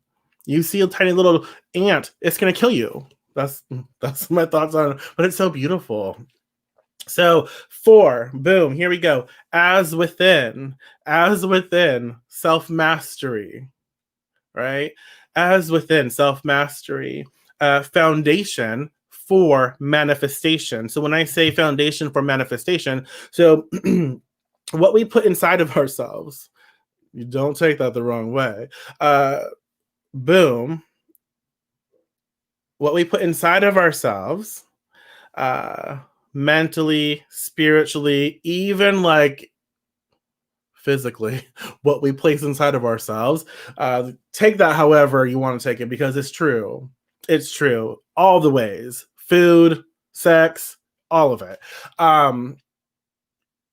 You see a tiny little ant, it's gonna kill you. That's my thoughts on it, but it's so beautiful. So 4, boom, here we go. As within, self-mastery, right? As within, self-mastery. Foundation for manifestation. So when I say foundation for manifestation, so what we put inside of ourselves, you don't take that the wrong way. Boom. What we put inside of ourselves, mentally, spiritually, even like physically, what we place inside of ourselves. Take that however you want to take it, because it's true. It's true. All the ways. Food, sex, all of it.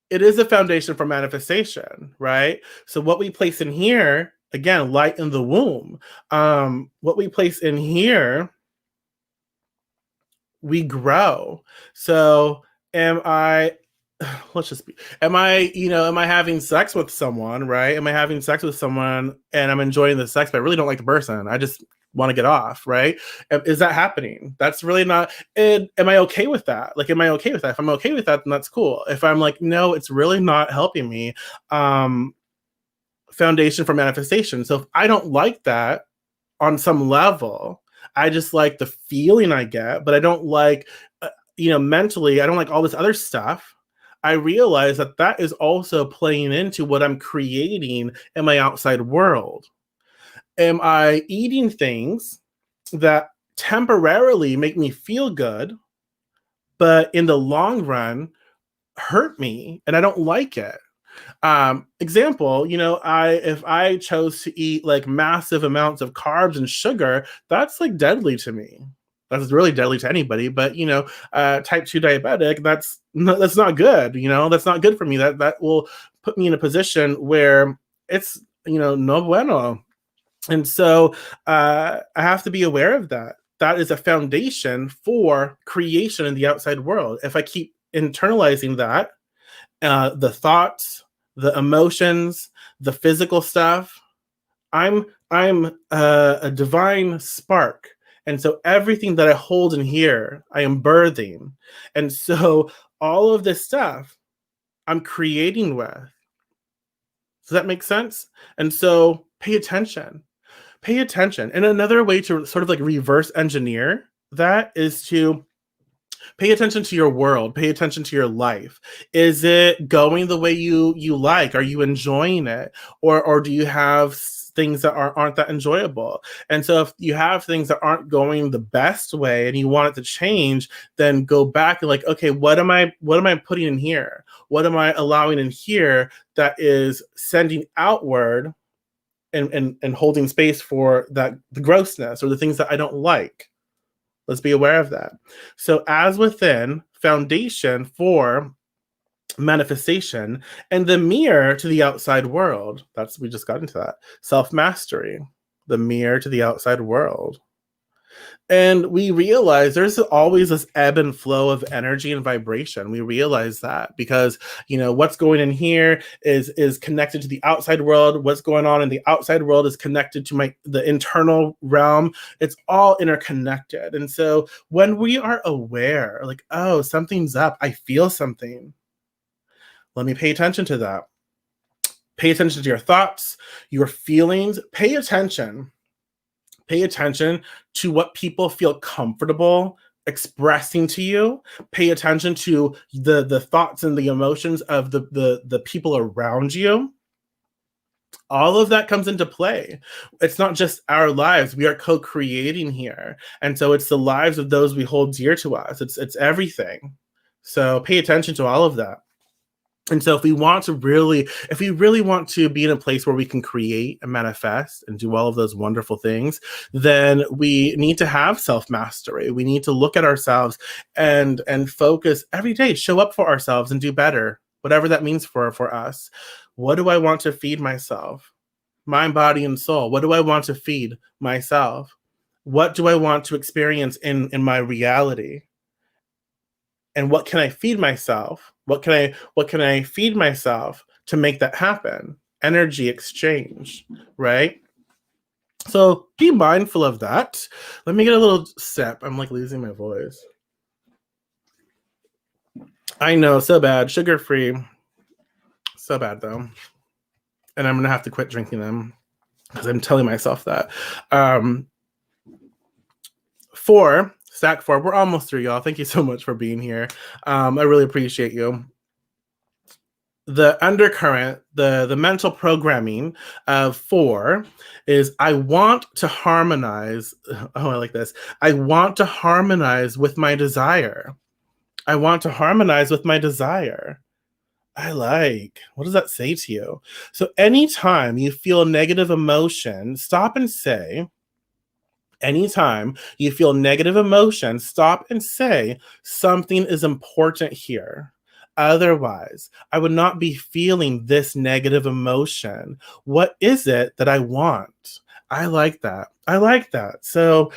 It is a foundation for manifestation, right? So what we place in here, again, light in the womb. What we place in here, we grow. So am I let's just be, am I having sex with someone, right? Am I having sex with someone and I'm enjoying the sex, but I really don't like the person? I just want to get off, right? Is that happening? That's really not. And am I okay with that? Like, am I okay with that? If I'm okay with that, then that's cool. If I'm like, no, it's really not helping me, foundation for manifestation. So if I don't like that on some level, I just like the feeling I get, but I don't like, mentally, I don't like all this other stuff. I realize that that is also playing into what I'm creating in my outside world. Am I eating things that temporarily make me feel good, but in the long run hurt me and I don't like it? Example, if I chose to eat like massive amounts of carbs and sugar, that's like deadly to me. That's really deadly to anybody, but type 2 diabetic, that's not good. That's not good for me. That will put me in a position where it's no bueno. And so I have to be aware of that. That is a foundation for creation in the outside world. If I keep internalizing that, the thoughts, the emotions, the physical stuff, I'm a divine spark. And so everything that I hold in here, I am birthing. And so all of this stuff I'm creating with. Does that make sense? And so pay attention. Pay attention. And another way to sort of like reverse engineer that is to pay attention to your world, pay attention to your life. Is it going the way you like? Are you enjoying it? Or do you have things that aren't that enjoyable? And so if you have things that aren't going the best way and you want it to change, then go back and like, okay, what am I putting in here? What am I allowing in here that is sending outward and holding space for the grossness or the things that I don't like? Let's be aware of that. So as within, foundation for manifestation, and the mirror to the outside world. We just got into that. Self-mastery, the mirror to the outside world. And we realize there's always this ebb and flow of energy and vibration. We realize that because, what's going in here is connected to the outside world. What's going on in the outside world is connected to the internal realm. It's all interconnected. And so when we are aware, like, oh, something's up, I feel something. Let me pay attention to that. Pay attention to your thoughts, your feelings. Pay attention to what people feel comfortable expressing to you. Pay attention to the thoughts and the emotions of the people around you. All of that comes into play. It's not just our lives. We are co-creating here. And so it's the lives of those we hold dear to us. It's everything. So pay attention to all of that. And so if we really want to be in a place where we can create and manifest and do all of those wonderful things, then we need to have self-mastery. We need to look at ourselves and focus every day, show up for ourselves and do better, whatever that means for us. What do I want to feed myself? Mind, body, and soul. What do I want to feed myself? What do I want to experience in my reality? And what can I feed myself? What can I feed myself to make that happen? Energy exchange, right? So be mindful of that. Let me get a little sip. I'm like losing my voice. I know, so bad. Sugar-free. So bad though. And I'm gonna have to quit drinking them because I'm telling myself that. 4, stack 4. We're almost through, y'all. Thank you so much for being here. I really appreciate you. The undercurrent, the mental programming of 4 is I want to harmonize. Oh, I like this. I want to harmonize with my desire. I want to harmonize with my desire. I like. What does that say to you? So, anytime you feel negative emotion, stop and say, anytime you feel negative emotion, stop and say, something is important here. Otherwise, I would not be feeling this negative emotion. What is it that I want? I like that. I like that. So,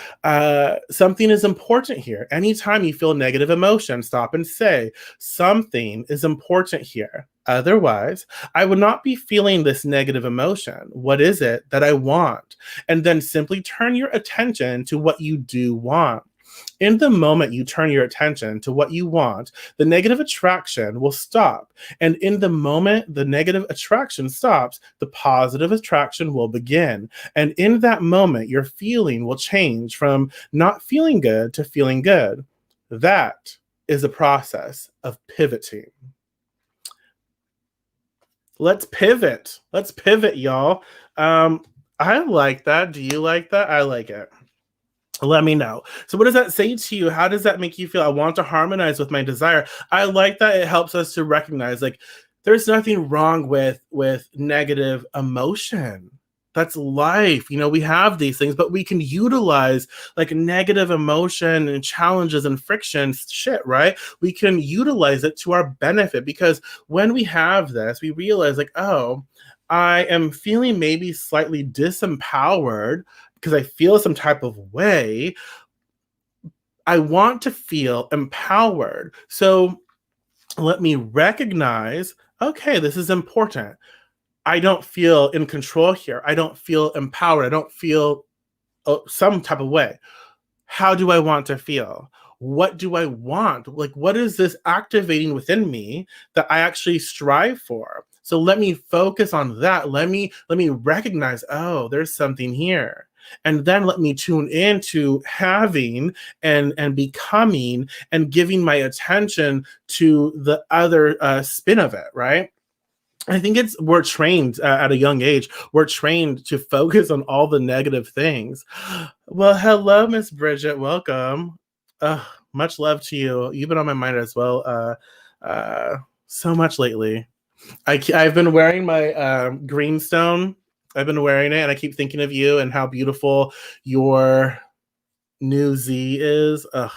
something is important here. Anytime you feel negative emotion, stop and say, something is important here. Otherwise, I would not be feeling this negative emotion. What is it that I want? And then simply turn your attention to what you do want. In the moment you turn your attention to what you want, the negative attraction will stop. And in the moment the negative attraction stops, the positive attraction will begin. And in that moment, your feeling will change from not feeling good to feeling good. That is a process of pivoting. Let's pivot. Let's pivot, y'all. Um, I like that. Do you like that? I like it. Let me know. So, what does that say to you? How does that make you feel? I want to harmonize with my desire. I like that it helps us to recognize, like, there's nothing wrong with negative emotion. That's life. We have these things, but we can utilize like negative emotion and challenges and friction shit, right? We can utilize it to our benefit because when we have this, we realize, like, oh, I am feeling maybe slightly disempowered because I feel some type of way. I want to feel empowered. So let me recognize, okay, this is important. I don't feel in control here. I don't feel empowered. I don't feel some type of way. How do I want to feel? What do I want? Like, what is this activating within me that I actually strive for? So let me focus on that. Let me recognize, oh, there's something here. And then let me tune into having and becoming and giving my attention to the other spin of it, right? I think we're trained at a young age. We're trained to focus on all the negative things. Well, hello, Miss Bridget. Welcome. Uh, Much love to you. You've been on my mind as well. So much lately. I've been wearing my greenstone. I've been wearing it, and I keep thinking of you and how beautiful your new Z is. Ugh.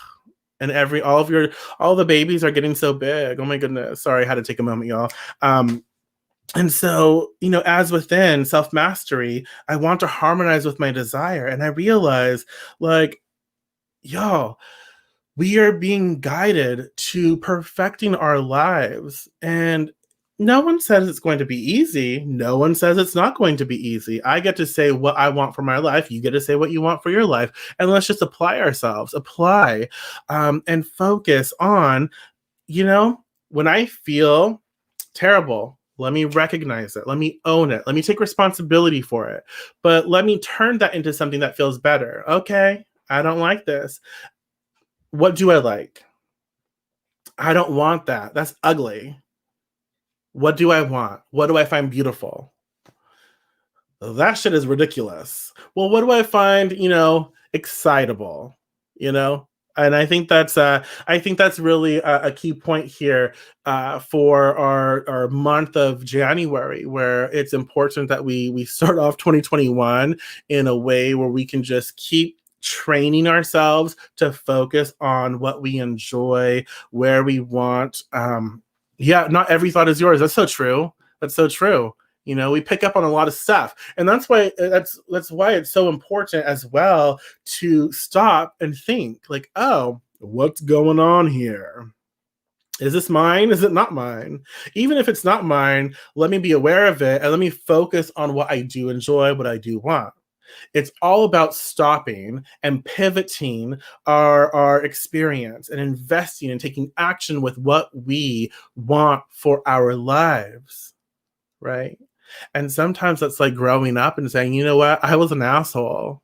And all the babies are getting so big. Oh my goodness. Sorry, I had to take a moment, y'all. And so, as within self mastery, I want to harmonize with my desire. And I realize, like, y'all, we are being guided to perfecting our lives. And no one says it's going to be easy. No one says it's not going to be easy. I get to say what I want for my life. You get to say what you want for your life. And let's just apply ourselves, and focus on, when I feel terrible, let me recognize it. Let me own it. Let me take responsibility for it. But let me turn that into something that feels better. Okay, I don't like this. What do I like? I don't want that. That's ugly. What do I want? What do I find beautiful? That shit is ridiculous. Well, what do I find, excitable? You know? And I think that's really a key point here for our month of January, where it's important that we start off 2021 in a way where we can just keep training ourselves to focus on what we enjoy, where we want. Yeah, not every thought is yours. That's so true. That's so true. We pick up on a lot of stuff, and that's why it's so important as well to stop and think, like, oh, what's going on here? Is this mine? Is it not mine? Even if it's not mine, let me be aware of it and let me focus on what I do enjoy, what I do want. It's all about stopping and pivoting our experience and investing and taking action with what we want for our lives, right? And sometimes that's like growing up and saying, you know what, I was an asshole.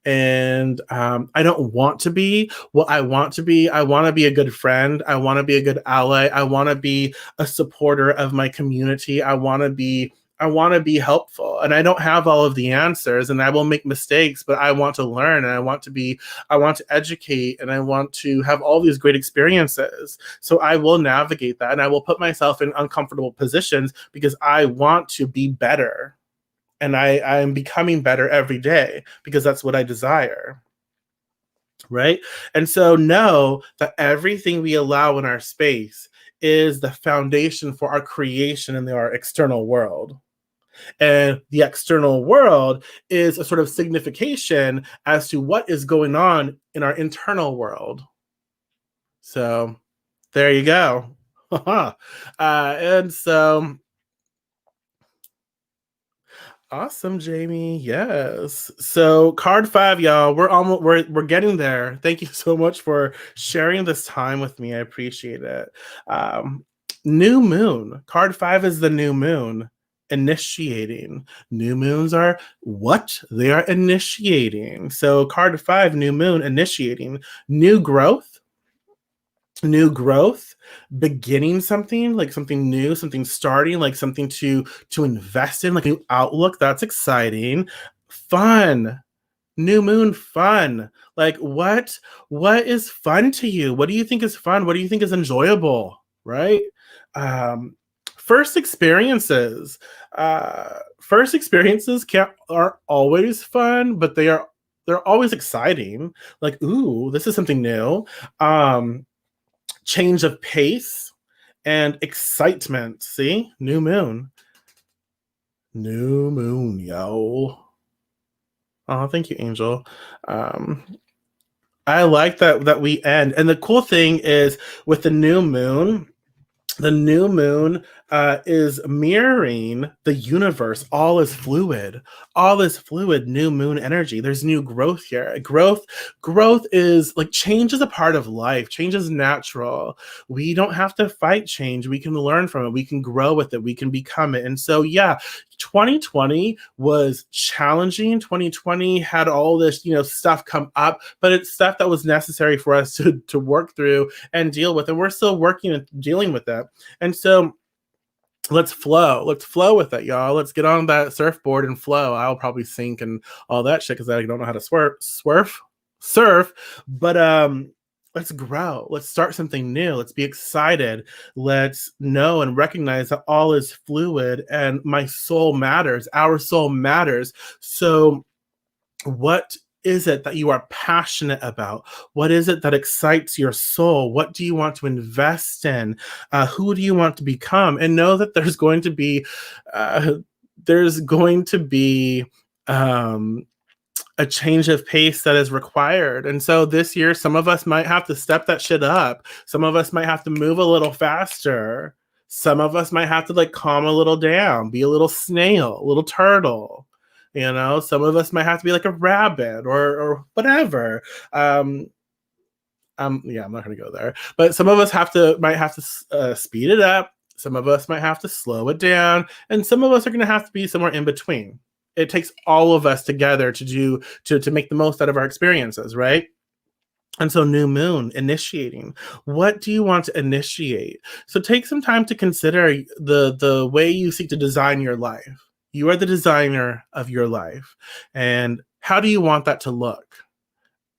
And I don't want to be what I want to be. I want to be a good friend. I want to be a good ally. I want to be a supporter of my community. I want to be I want to be helpful, and I don't have all of the answers, and I will make mistakes, but I want to learn, and I want to educate, and I want to have all these great experiences. So I will navigate that, and I will put myself in uncomfortable positions because I want to be better. And I am becoming better every day because that's what I desire. Right. And so know that everything we allow in our space is the foundation for our creation in our external world. And the external world is a sort of signification as to what is going on in our internal world. So there you go. And so awesome, Jamie. Yes. So card 5, y'all. We're getting there. Thank you so much for sharing this time with me. I appreciate it. Um, New moon. Card 5 is the new moon. Initiating. New moons are what? They are initiating. So card 5, new moon, initiating. New growth, beginning something, like something new, something starting, like something to invest in, like a new outlook. That's exciting. Fun. New moon, fun. Like what is fun to you? What do you think is fun? What do you think is enjoyable? Right? um First experiences. First experiences aren't always fun, but they're always exciting. Like, ooh, this is something new. um Change of pace and excitement. See, new moon. New moon, yo. Oh, thank you, Angel. Um, I like that we end. And the cool thing is with the new moon is mirroring the universe. All is fluid. New moon energy. There's new growth here. Growth is like, change is a part of life. Change is natural. We don't have to fight change. We can learn from it. We can grow with it. We can become it. And so, yeah, 2020 was challenging. 2020 had all this, stuff come up, but it's stuff that was necessary for us to work through and deal with. And we're still working and dealing with that. And so let's flow with it, y'all. Let's get on that surfboard and flow. I'll probably sink and all that shit because I don't know how to surf. But let's grow. Let's start something new. Let's be excited. Let's know and recognize that all is fluid and my soul matters. Our soul matters. So what is it that you are passionate about? What is it that excites your soul? What do you want to invest in? Who do you want to become? And know that uh, there's going to be a change of pace that is required. And so this year, some of us might have to step that shit up. Some of us might have to move a little faster. Some of us might have to like calm a little down, be a little snail, a little turtle. Some of us might have to be like a rabbit or whatever. Yeah, I'm not gonna go there. But some of us might have to speed it up. Some of us might have to slow it down, and some of us are gonna have to be somewhere in between. It takes all of us together to make the most out of our experiences, right? And so, new moon, initiating. What do you want to initiate? So take some time to consider the way you seek to design your life. You are the designer of your life. And how do you want that to look?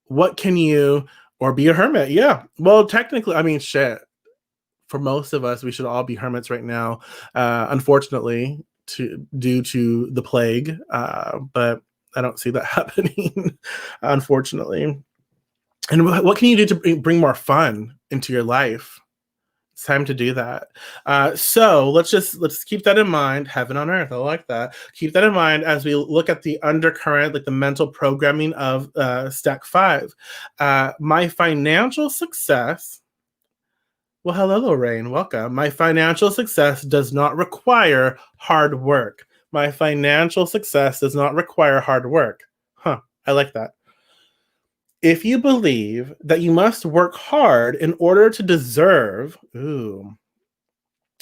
What can you, or be a hermit? Yeah. Well, technically, I mean, shit. For most of us, we should all be hermits right now. Unfortunately, due to the plague. But I don't see that happening, unfortunately. And what can you do to bring more fun into your life? It's time to do that. So let's keep that in mind. Heaven on earth, I like that. Keep that in mind as we look at the undercurrent, like the mental programming of stack 5. My financial success. Well, hello, Lorraine. Welcome. My financial success does not require hard work. My financial success does not require hard work. Huh. I like that. If you believe that you must work hard in order to deserve,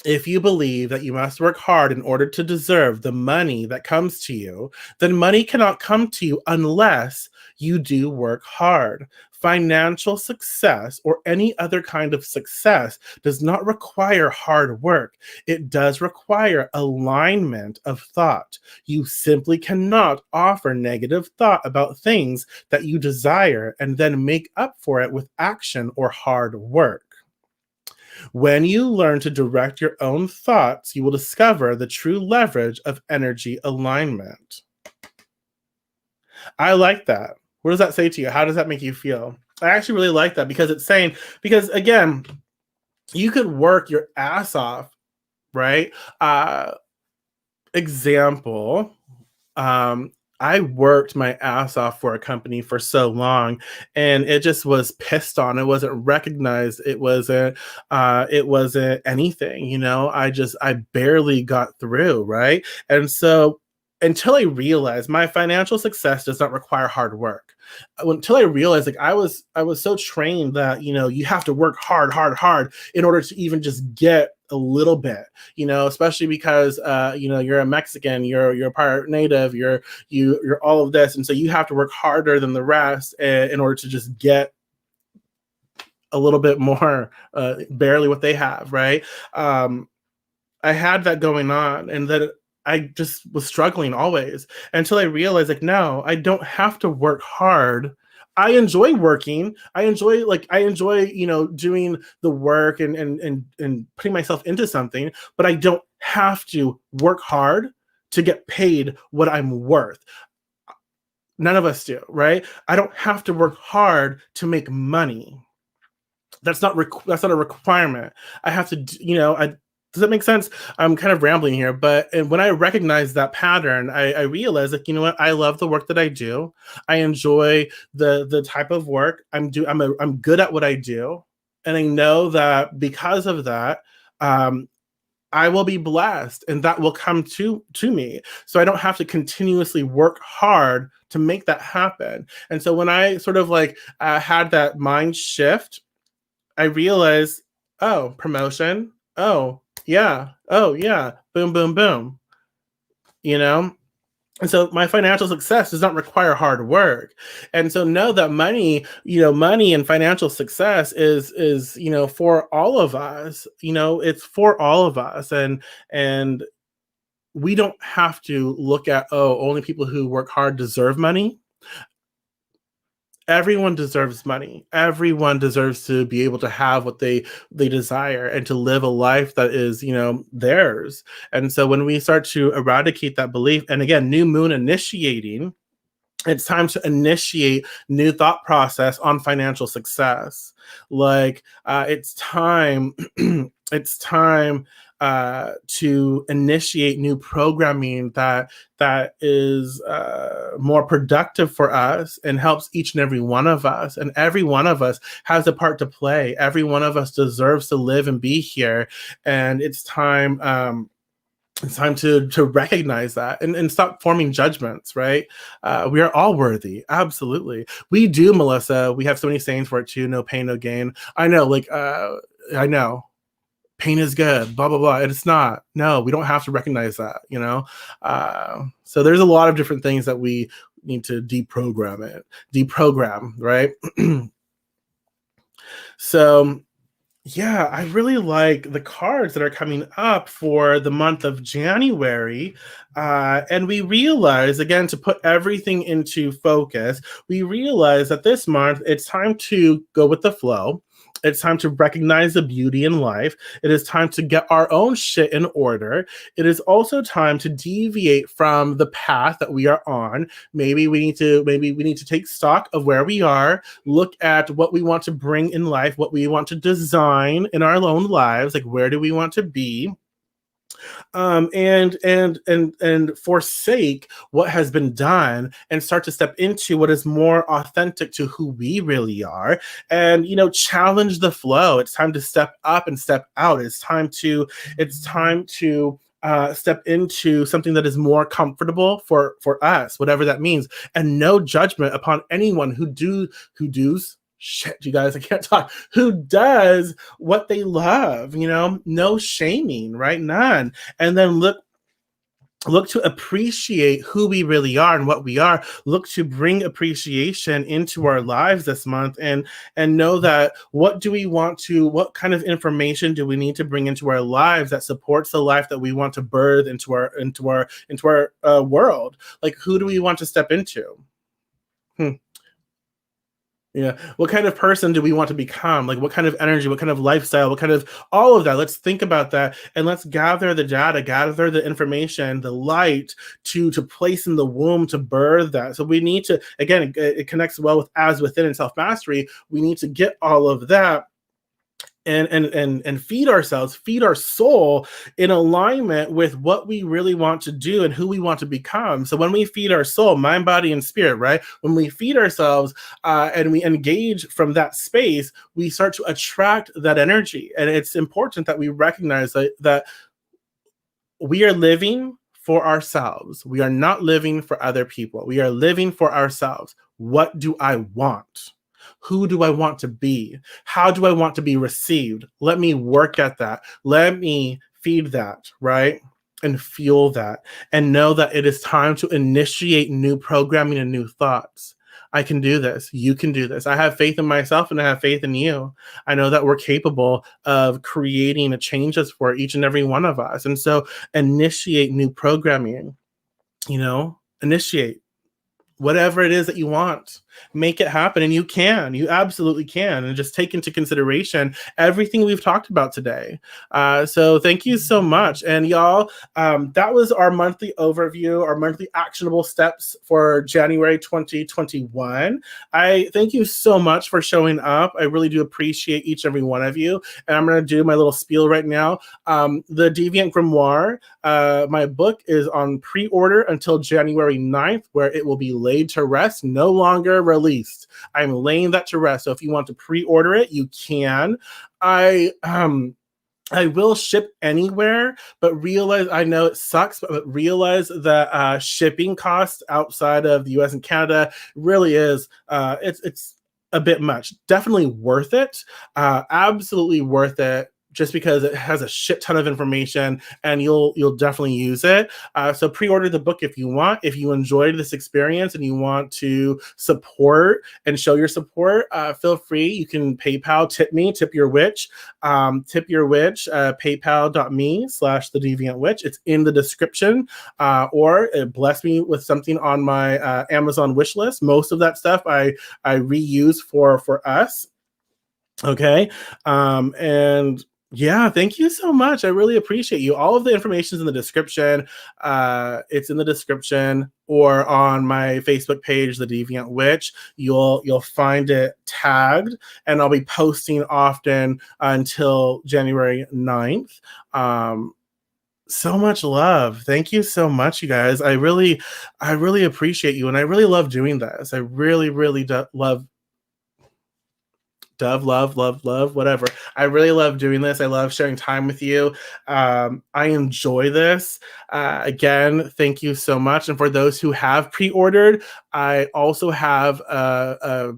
If you believe that you must work hard in order to deserve the money that comes to you, then money cannot come to you unless you do work hard. Financial success or any other kind of success does not require hard work. It does require alignment of thought. You simply cannot offer negative thought about things that you desire and then make up for it with action or hard work. When you learn to direct your own thoughts, you will discover the true leverage of energy alignment. I like that. What does that say to you? How does that make you feel? I actually really like that because it's saying, because again, you could work your ass off, right? Example, um, I worked my ass off for a company for so long, and it just was pissed on. It wasn't recognized. It wasn't anything. I barely got through, right? And so, until I realized my financial success does not require hard work. Until I realized, like I was so trained that you have to work hard, hard, hard in order to even just get a little bit, especially because you're a Mexican, you're part native, you're all of this, and so you have to work harder than the rest in order to just get a little bit more, barely what they have, right? I had that going on, and that I just was struggling always until I realized, like, no, I don't have to work hard. I enjoy working. I enjoy, doing the work and putting myself into something, but I don't have to work hard to get paid what I'm worth. None of us do, right? I don't have to work hard to make money. That's not a requirement. I have to, does that make sense? I'm kind of rambling here, but when I recognize that pattern, I realize, like, you know what? I love the work that I do. I enjoy the type of work I'm good at what I do, and I know that because of that, um, I will be blessed, and that will come to me. So I don't have to continuously work hard to make that happen. And so when I sort of like had that mind shift, I realized, oh, promotion. Oh, yeah. Boom, boom, boom. You know? And so my financial success does not require hard work. And so know that money and financial success is, for all of us. It's for all of us. And we don't have to look at, oh, only people who work hard deserve money. Everyone deserves money. Everyone deserves to be able to have what they desire and to live a life that is, theirs. And so when we start to eradicate that belief, and again, new moon initiating, it's time to initiate new thought process on financial success. Like it's time it's time to initiate new programming that is more productive for us and helps each and every one of us. And every one of us has a part to play. Every one of us deserves to live and be here. And it's time. It's time to recognize that and stop forming judgments, right? We are all worthy. Absolutely. We do, Melissa. We have so many sayings for it too. No pain, no gain. I know, I know. Pain is good, blah, blah, blah. And it's not. No, we don't have to recognize that. So there's a lot of different things that we need to deprogram, right? So yeah, I really like the cards that are coming up for the month of January. And we realize, again, to put everything into focus, we realize that this month it's time to go with the flow. It's time to recognize the beauty in life. It is time to get our own shit in order. It is also time to deviate from the path that we are on. Maybe we need to take stock of where we are, look at what we want to bring in life, what we want to design in our own lives, like where do we want to be, and forsake what has been done and start to step into what is more authentic to who we really are, and challenge the flow. It's time to step up and step out. It's time to step into something that is more comfortable for us, whatever that means, and no judgment upon anyone who does shit, you guys, I can't talk, who does what they love, no shaming, right? None. And then look to appreciate who we really are and what we are. Look to bring appreciation into our lives this month, and know that what kind of information do we need to bring into our lives that supports the life that we want to birth into our world. Like, who do we want to step into? Hmm. Yeah. What kind of person do we want to become? Like, what kind of energy, what kind of lifestyle, what kind of all of that? Let's think about that, and let's gather the data, gather the information, the light to place in the womb to birth that. So we need to, again, it connects well with as within and self mastery. We need to get all of that and feed ourselves, feed our soul in alignment with what we really want to do and who we want to become. So when we feed our soul, mind, body, and spirit, right? When we feed ourselves and we engage from that space, we start to attract that energy. And it's important that we recognize that we are living for ourselves. We are not living for other people. We are living for ourselves. What do I want? Who do I want to be? How do I want to be received? Let me work at that. Let me feed that, right? And fuel that. And know that it is time to initiate new programming and new thoughts. I can do this. You can do this. I have faith in myself and I have faith in you. I know that we're capable of creating changes for each and every one of us. And so initiate new programming, initiate whatever it is that you want, make it happen. And you absolutely can. And just take into consideration everything we've talked about today. So thank you so much. And y'all, that was our monthly overview, our monthly actionable steps for January 2021. I thank you so much for showing up. I really do appreciate each and every one of you. And I'm going to do my little spiel right now. The Deviant Grimoire, my book is on pre-order until January 9th, where it will be laid to rest, no longer released. I'm laying that to rest. So if you want to pre-order it, you can. I will ship anywhere, but realize, I know it sucks, but realize that shipping costs outside of the US and Canada really is, it's a bit much. Definitely worth it. Absolutely worth it. Just because it has a shit ton of information and you'll definitely use it. So pre-order the book if you want. If you enjoyed this experience and you want to support and show your support, feel free. You can PayPal, tip me, tip your witch, paypal.me/the Deviant Witch. It's in the description, or bless me with something on my Amazon wish list. Most of that stuff I reuse for us. Okay. And yeah, thank you so much. I really appreciate you. All of the information is in the description. It's in the description or on my Facebook page, The Deviant Witch. You'll find it tagged, and I'll be posting often until January 9th. So much love. Thank you so much, you guys. I really appreciate you, and I really love doing this. I really love love, whatever. I really love doing this. I love sharing time with you. I enjoy this. Again, thank you so much. And for those who have pre-ordered, I also have a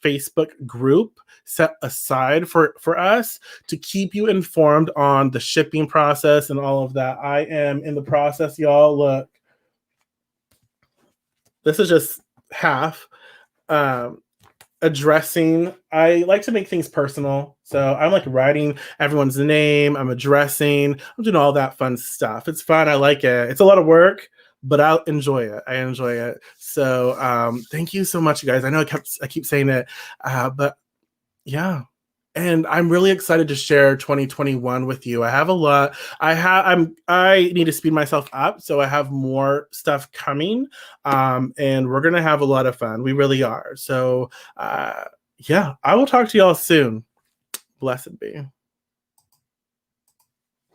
Facebook group set aside for us to keep you informed on the shipping process and all of that. I am in the process, y'all. Look, this is just half. Addressing, I like to make things personal, so I'm like writing everyone's name, I'm addressing, I'm doing all that fun stuff. It's fun. I like it. It's a lot of work, but I enjoy it. So thank you so much, you guys. I know I keep saying it, but yeah. And I'm really excited to share 2021 with you. I have a lot. I need to speed myself up, so I have more stuff coming. And we're gonna have a lot of fun. We really are. So yeah, I will talk to y'all soon. Blessed be.